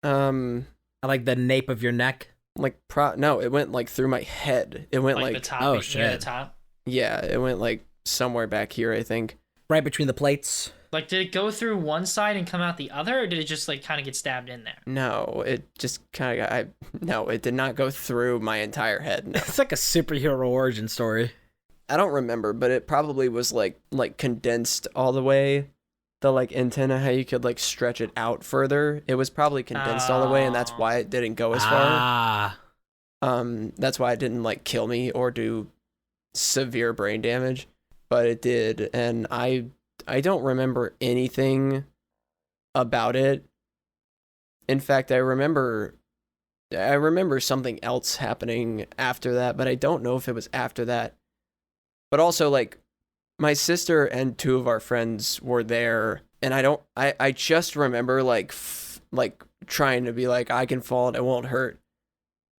Like the nape of your neck. No, it went like through my head. It went like the top, oh near shit. the top. Yeah, it went like somewhere back here, I think. Right between the plates. Like, did it go through one side and come out the other, or did it just like kind of get stabbed in there? No, it just kind of no, it did not go through my entire head. No. It's like a superhero origin story. I don't remember, but it probably was like condensed all the way. The like antenna, how you could like stretch it out further. It was probably condensed all the way, and that's why it didn't go as far. That's why it didn't like kill me or do severe brain damage, but it did, and I don't remember anything about it. In fact, I remember something else happening after that, but I don't know if it was after that. But also, like, my sister and two of our friends were there, and I just remember, like, trying to be like, I can fall and it won't hurt.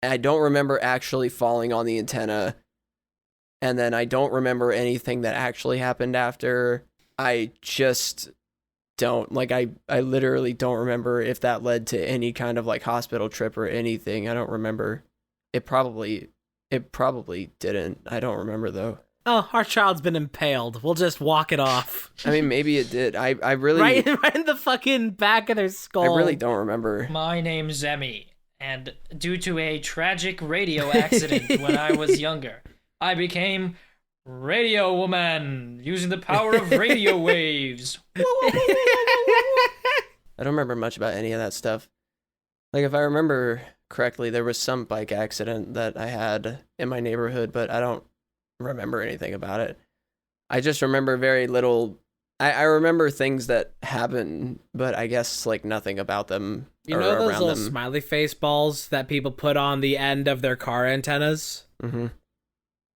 And I don't remember actually falling on the antenna, and then I don't remember anything that actually happened after. I just don't like I literally don't remember if that led to any kind of like hospital trip or anything. I don't remember. It probably didn't. I don't remember though. Oh, our child's been impaled. We'll just walk it off. I mean, maybe it did. I really right in the fucking back of their skull. I really don't remember. My name's Emmy, and due to a tragic radio accident when I was younger, I became Radio Woman using the power of radio waves. I don't remember much about any of that stuff. Like, if I remember correctly, there was some bike accident that I had in my neighborhood, but I don't remember anything about it. I just remember very little. I remember things that happened, but I guess like nothing about them. You or know those around little them. smiley face balls that people put on the end of their car antennas? Mm-hmm.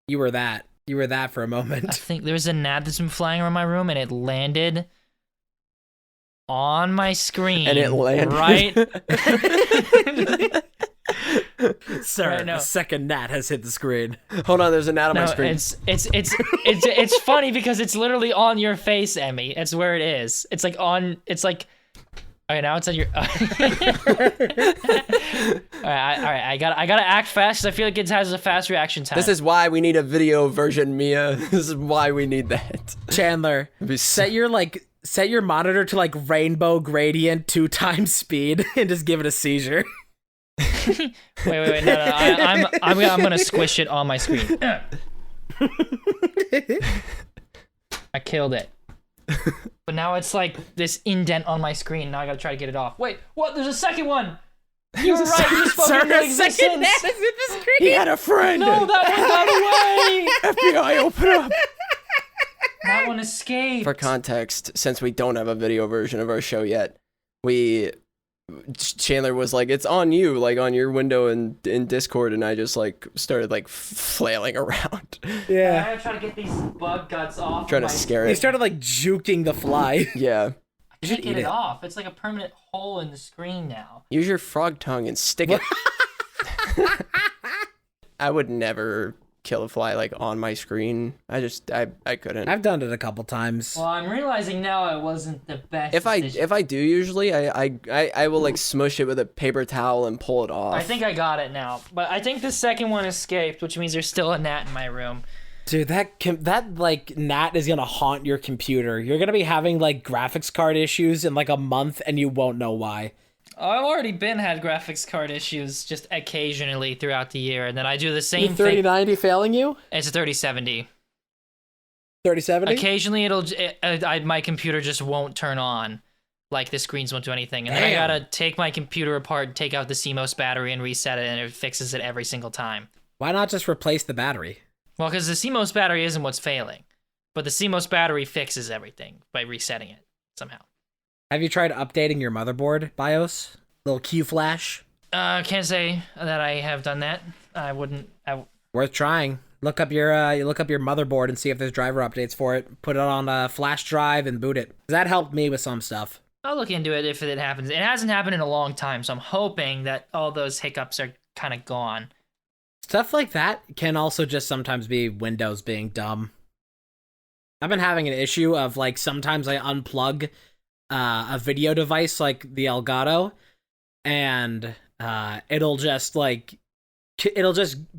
You were that. You were that for a I moment. think there's a gnat that's been flying around my room, and it landed on my screen. And it landed right. Sir, Right, no. a second gnat has hit the screen. Hold on, there's a gnat on my No, screen. it's funny because it's literally on your face, Emmy. It's where it is. It's like on. It's like. All right, now it's on your. all right. I gotta act fast because I feel like it has a fast reaction time. This is why we need a video version, Mia. This is why we need that. Chandler, set your monitor to like rainbow gradient 2 times speed and just give it a seizure. wait. No. I'm gonna squish it on my screen. I killed it. But now it's like this indent on my screen. Now I gotta try to get it off. Wait, what? There's a second one. You were right. You spoke Sir, into a second gnat existence. has hit the screen. He had a friend. No, that one got away. FBI, open up. That one escaped. For context, since we don't have a video version of our show yet, Chandler was like, it's on you, like on your window in Discord, and I just like started like flailing around. I Yeah. gotta try to get these bug guts off. Trying to my scare He it. started like juking the fly. Yeah. I can't get it off. It's like a permanent hole in the screen now. Use your frog tongue and stick it. I would never kill a fly like on my screen. I couldn't. I've done it a couple times. Well, I'm realizing now it wasn't the best. If decision. I do usually, I will like smush it with a paper towel and pull it off. I think I got it now, but I think the second one escaped, which means there's still a gnat in my room. Dude, that like gnat is gonna haunt your computer. You're gonna be having like graphics card issues in like a month, and you won't know why. I've already had graphics card issues just occasionally throughout the year, and then I do the same Your thing. 3090 failing you? It's a 3070. 3070? Occasionally, my computer just won't turn on, like the screens won't do anything, and then I Damn. gotta take my computer apart, take out the CMOS battery, and reset it, and it fixes it every single time. Why not just replace the battery? Well, because the CMOS battery isn't what's failing, but the CMOS battery fixes everything by resetting it somehow. Have you tried updating your motherboard BIOS? Little Q flash? Can't say that I have done that. I wouldn't. Worth trying. Look up your motherboard and see if there's driver updates for it. Put it on a flash drive and boot it. That helped me with some stuff. I'll look into it if it happens. It hasn't happened in a long time, so I'm hoping that all those hiccups are kind of gone. Stuff like that can also just sometimes be Windows being dumb. I've been having an issue of like sometimes I unplug a video device like the Elgato, and it'll just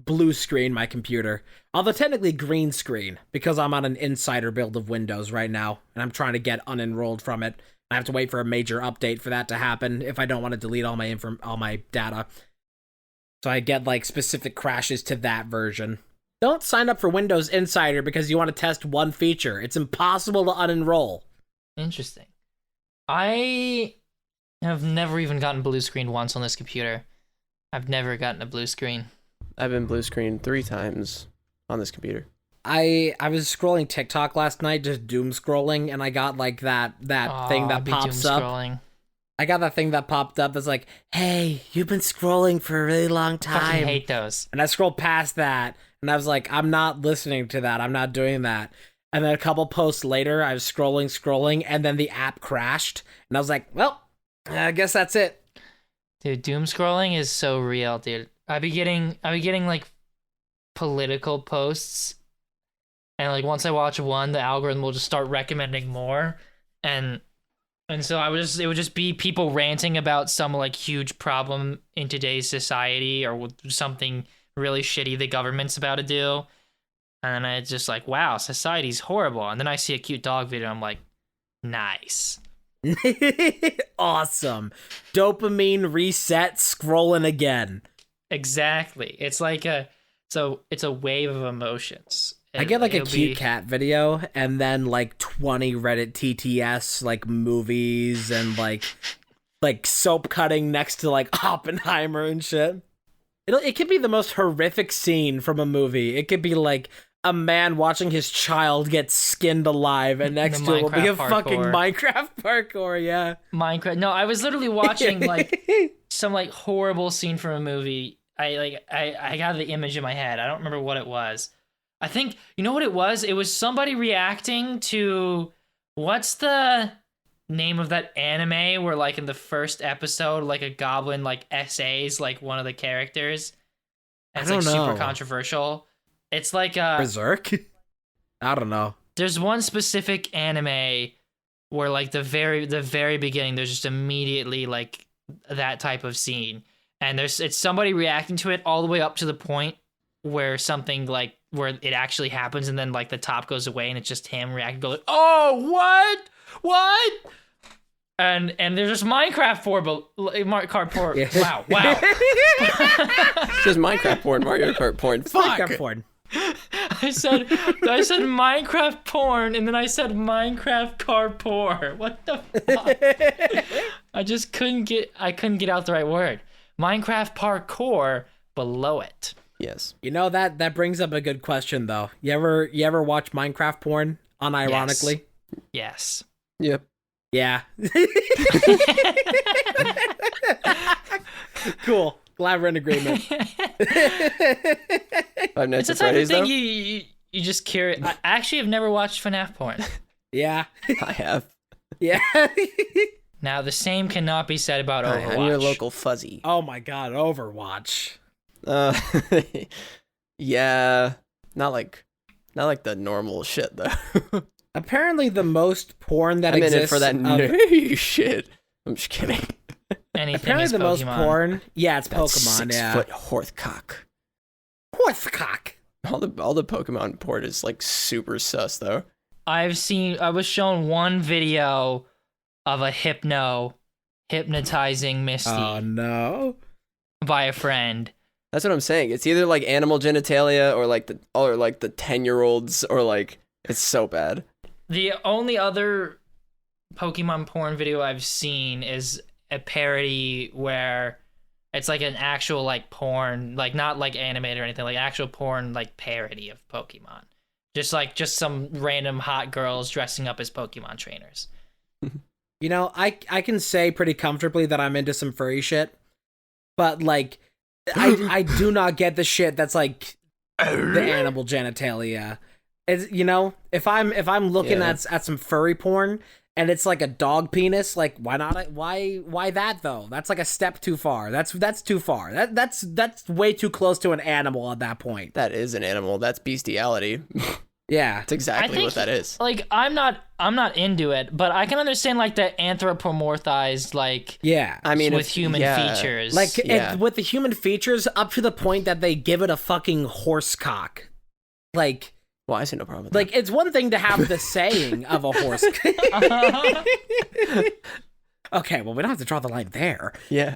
blue screen my computer. Although technically green screen, because I'm on an insider build of Windows right now, and I'm trying to get unenrolled from it. I have to wait for a major update for that to happen if I don't want to delete all my data. So I get like specific crashes to that version. Don't sign up for Windows Insider because you want to test one feature. It's impossible to unenroll. Interesting. I have never even gotten blue screen once on this computer. I've never gotten a blue screen. I've been blue screened 3 times on this computer. I was scrolling TikTok last night, just doom scrolling, and I got like that thing that pops up. Scrolling. I got that thing that popped up that's like, hey, you've been scrolling for a really long time. I fucking hate those. And I scrolled past that, and I was like, I'm not listening to that. I'm not doing that. And then a couple posts later, I was scrolling, and then the app crashed. And I was like, well, I guess that's it. Dude, doom scrolling is so real, dude. I be getting like political posts, and like once I watch one, the algorithm will just start recommending more, and And so it would just be people ranting about some like huge problem in today's society or something really shitty the government's about to do. And then it's just like, wow, society's horrible. And then I see a cute dog video, and I'm like, nice. Awesome. Dopamine reset, scrolling again. Exactly. It's like it's a wave of emotions. I get like a cute cat video and then like 20 Reddit TTS like movies and like soap cutting next to like Oppenheimer and shit. It could be the most horrific scene from a movie. It could be like a man watching his child get skinned alive, and next to it will be a fucking Minecraft parkour, yeah. Minecraft. No, I was literally watching like some like horrible scene from a movie. I got the image in my head. I don't remember what it was. I think, you know what it was? It was somebody reacting to, what's the name of that anime where like in the first episode, like a goblin like essays like one of the characters? And it's like super controversial. It's like Berserk? I don't know. There's one specific anime where like the very beginning, there's just immediately like that type of scene. And it's somebody reacting to it all the way up to the point where something like where it actually happens, and then like the top goes away and it's just him reacting, going, "Oh, what?" And there's just Minecraft porn, but Mario Kart porn. Yeah. Wow. It's just Minecraft porn, Mario Kart porn. Fuck. Minecraft porn. I said Minecraft porn, and then I said Minecraft carpour. What the fuck? I just couldn't get out the right word. Minecraft parkour below it. Yes. You know, that brings up a good question though. You ever watch Minecraft porn unironically? Yes. Yep. Yeah. Cool. Glad we're in agreement. Five Nights It's the at type of Freddy's, thing though? you just curious. I actually have never watched FNAF porn. Yeah. I have. Yeah. Now the same cannot be said about Hi, Overwatch. I'm your local fuzzy. Oh my god, Overwatch. Yeah. Not like the normal shit, though. Apparently the most porn that I'm in it exists for that of- shit. I'm just kidding. Anything Apparently is the most Pokemon. porn. Yeah, it's That Pokemon, yeah. 6-foot horthcock. Horsecock. All the Pokemon porn is like super sus though. I was shown one video of a hypnotizing Misty Oh no. by a friend. That's what I'm saying. It's either like animal genitalia or like the 10-year-olds or like it's so bad. The only other Pokemon porn video I've seen is a parody where it's like an actual like porn, like not like animated or anything, like actual porn like parody of Pokemon. Just some random hot girls dressing up as Pokemon trainers. You know, I can say pretty comfortably that I'm into some furry shit, but like I do not get the shit that's like the animal genitalia. It's, you know, if I'm looking at some furry porn and it's like a dog penis, like why not? Why that though? That's like a step too far. That's too far. That's way too close to an animal at that point. That is an animal. That's bestiality. Yeah, That's exactly what that is. Like I'm not into it, but I can understand like the anthropomorphized like yeah. I mean, with human features. Like Yeah. with the human features up to the point that they give it a fucking horse cock. Like Well, I see no problem with Like, it's one thing to have the saying of a horse. Okay, well, we don't have to draw the line there. that. Yeah.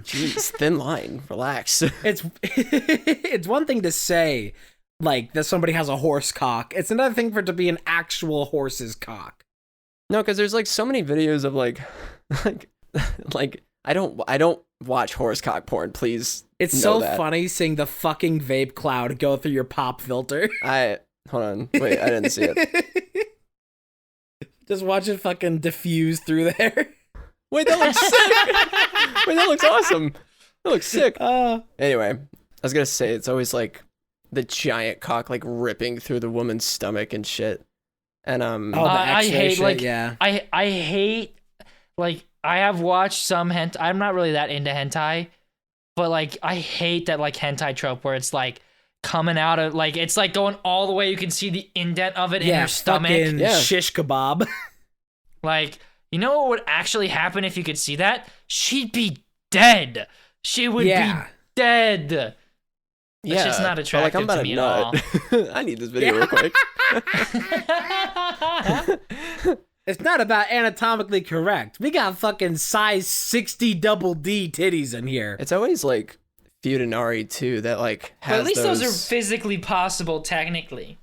Jeez, Thin line. Relax. it's it's one thing to say like that somebody has a horse cock. It's another thing for it to be an actual horse's cock. No, because there's like so many videos of like I don't watch horsecock porn. Please. It's know so that. funny seeing the fucking vape cloud go through your pop filter. Hold on. Wait, I didn't see it. Just watch it fucking diffuse through there. Wait, that looks sick. Wait, that looks awesome. That looks sick. Anyway, I was gonna say it's always like the giant cock like ripping through the woman's stomach and shit. And Oh, the I X-ray hate shit, like yeah. I hate like I have watched some hentai. I'm not really that into hentai, but like I hate that like hentai trope where it's like coming out of like it's like going all the way. You can see the indent of it in her stomach. fucking Yeah. shish kebab. Like You know what would actually happen if you could see that? She'd be dead. She would be dead. It's just not attractive to me at all. I need this video real quick. It's not about anatomically correct. We got fucking size 60 double D titties in here. It's always like Futanari too that like has But at least those are those physically possible technically.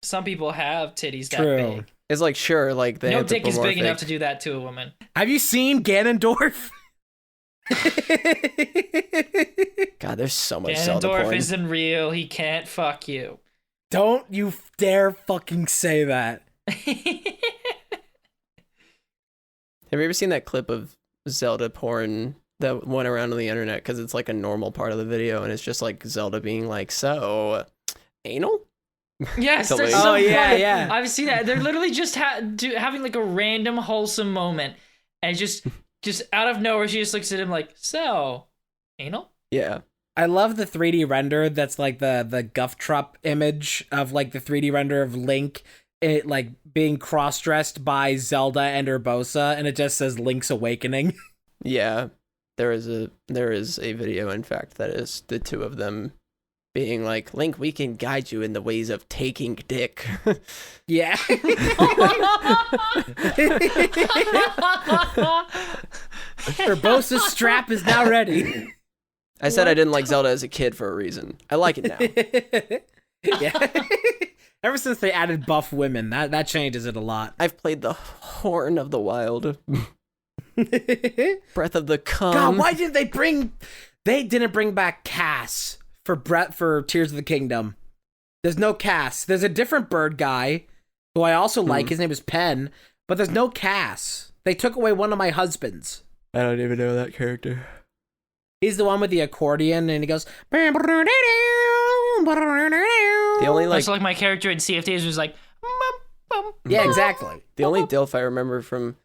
Some people have titties that True. big. It's like sure, like they No dick is big anthropomorphic. enough to do that to a woman. Have you seen Ganondorf? God, there's so much Zelda Ganondorf porn. isn't real. He can't fuck you. Don't you dare fucking say that. Have you ever seen that clip of Zelda porn that went around on the internet? Because it's like a normal part of the video, and it's just like Zelda being like, "So, anal?" Yes, Totally. they're so Oh, yeah, funny. yeah. I've seen that. They're literally just having like a random wholesome moment, and just out of nowhere, she just looks at him like, "So, anal?" Yeah. I love the 3D render that's like the Guff-Trup image of like the 3D render of Link, it like being cross-dressed by Zelda and Urbosa, and it just says Link's Awakening. Yeah. There is a video, in fact, that is the two of them being like, "Link, we can guide you in the ways of taking dick." Yeah. Urbosa's strap is now ready. I said I didn't like Zelda as a kid for a reason. I like it now. Yeah. Ever since they added buff women, that changes it a lot. I've played the Horn of the Wild, Breath of the Cum. God, why didn't they bring? They didn't bring back Cass for Tears of the Kingdom. There's no Cass. There's a different bird guy who I also like. His name is Pen, but there's no Cass. They took away one of my husbands. I don't even know that character. He's the one with the accordion, and he goes. The only That's like my character in CFDs was like, yeah, exactly. The only Dilf I remember from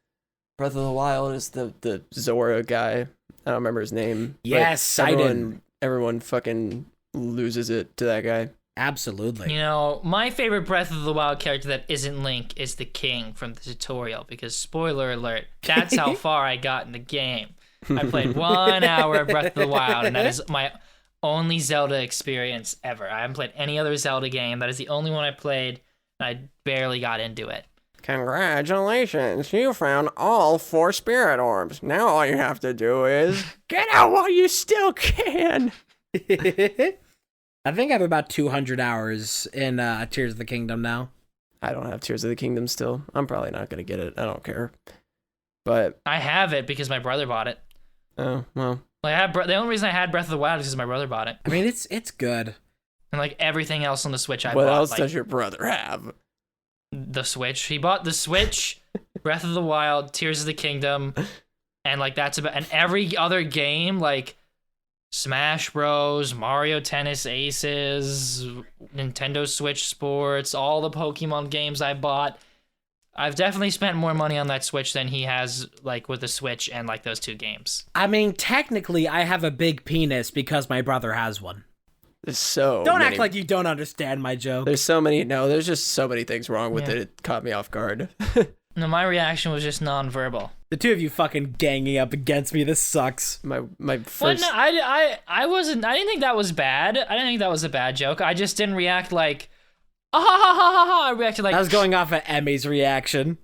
Breath of the Wild is the Zora guy. I don't remember his name. Yes, but I did. Everyone fucking loses it to that guy. Absolutely. You know, my favorite Breath of the Wild character that isn't Link is the King from the tutorial, because spoiler alert, that's how far I got in the game. I played 1 hour of Breath of the Wild, and that is my only Zelda experience ever. I haven't played any other Zelda game. That is the only one I played, and I barely got into it. Congratulations, you found all 4 spirit orbs. Now all you have to do is get out while you still can. I think I have about 200 hours in Tears of the Kingdom now. I don't have Tears of the Kingdom still. I'm probably not going to get it. I don't care. But I have it because my brother bought it. oh, well. Like the only reason I had Breath of the Wild is because my brother bought it. I mean, it's good. And like everything else on the Switch, I What bought. else like, does your brother have? the Switch. He bought the Switch, Breath of the Wild, Tears of the Kingdom, and like that's about. And every other game, like Smash Bros, Mario Tennis Aces, Nintendo Switch Sports, all the Pokemon games I bought. I've definitely spent more money on that Switch than he has, like, with the Switch and, like, those 2 games. I mean, technically, I have a big penis because my brother has one. There's so Don't many, act like you don't understand my joke. there's so many. No, there's just so many things wrong with Yeah. it. It caught me off guard. No, my reaction was just non-verbal. The two of you fucking ganging up against me. This sucks. my Well, first. no, I wasn't. I didn't think that was bad. I didn't think that was a bad joke. I just didn't react like, ah ha ha ha ha ha. I reacted like I was going off of Emmy's reaction.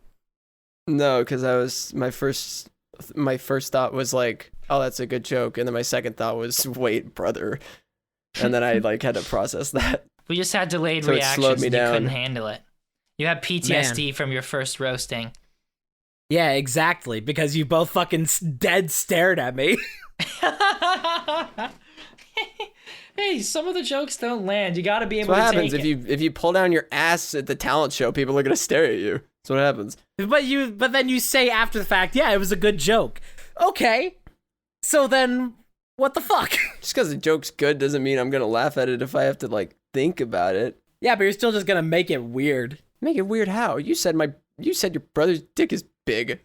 No, because my first thought was like, oh, that's a good joke, and then my second thought was, wait, brother, and then I like had to process that. We just had delayed So it slowed reactions. me And you down. couldn't handle it. You had PTSD from your first roasting. Yeah, exactly. Because you both fucking dead stared at me. Hey, some of the jokes don't land. You got to be That's able what to happens take it. if you pull down your ass at the talent show. People are gonna stare at you. That's what happens. But then you say after the fact, yeah, it was a good joke. Okay. So then, what the fuck? Just because the joke's good doesn't mean I'm gonna laugh at it if I have to like think about it. Yeah, but you're still just gonna make it weird. Make it weird how? You said your brother's dick is big.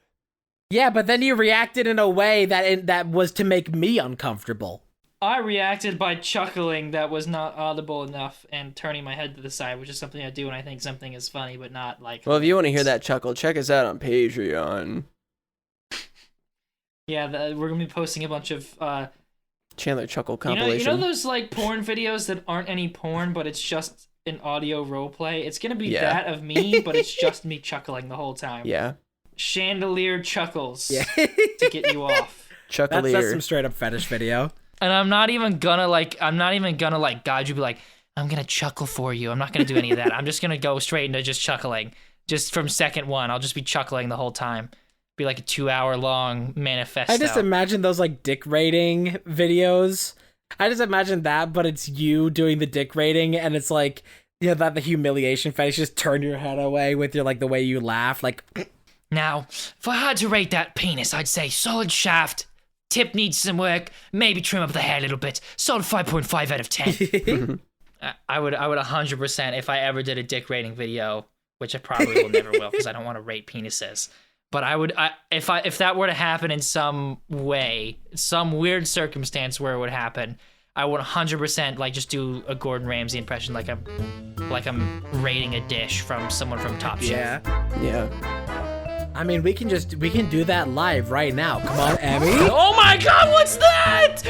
Yeah, but then you reacted in a way that was to make me uncomfortable. I reacted by chuckling that was not audible enough and turning my head to the side, which is something I do when I think something is funny, but not like. Well, if you want to hear that chuckle, check us out on Patreon. Yeah, we're gonna be posting a bunch of Chandler chuckle compilation. You know those like porn videos that aren't any porn, but it's just an audio role play? It's gonna be that of me, but it's just me chuckling the whole time. Yeah. Chandeliere chuckles to get you off. Chuckelier. That's some straight up fetish video. And I'm not even gonna guide you, be like, I'm gonna chuckle for you. I'm not gonna do any of that. I'm just gonna go straight into just chuckling. Just from second one, I'll just be chuckling the whole time. Be like a 2-hour long manifesto. I just imagine those like dick rating videos. I just imagine that, but it's you doing the dick rating, and it's like, you know, that the humiliation face. Just turn your head away with your like the way you laugh, like. Now, if I had to rate that penis, I'd say solid shaft. Tip needs some work. Maybe trim up the hair a little bit. Solid 5.5 out of 10. I would 100% if I ever did a dick rating video, which I probably will never will because I don't want to rate penises. But if that were to happen in some way, some weird circumstance where it would happen, I would 100% like just do a Gordon Ramsay impression, like I'm rating a dish from someone from Top Chef. Yeah. I mean, we can do that live right now. Come on, Emmy. Oh my God, what's that?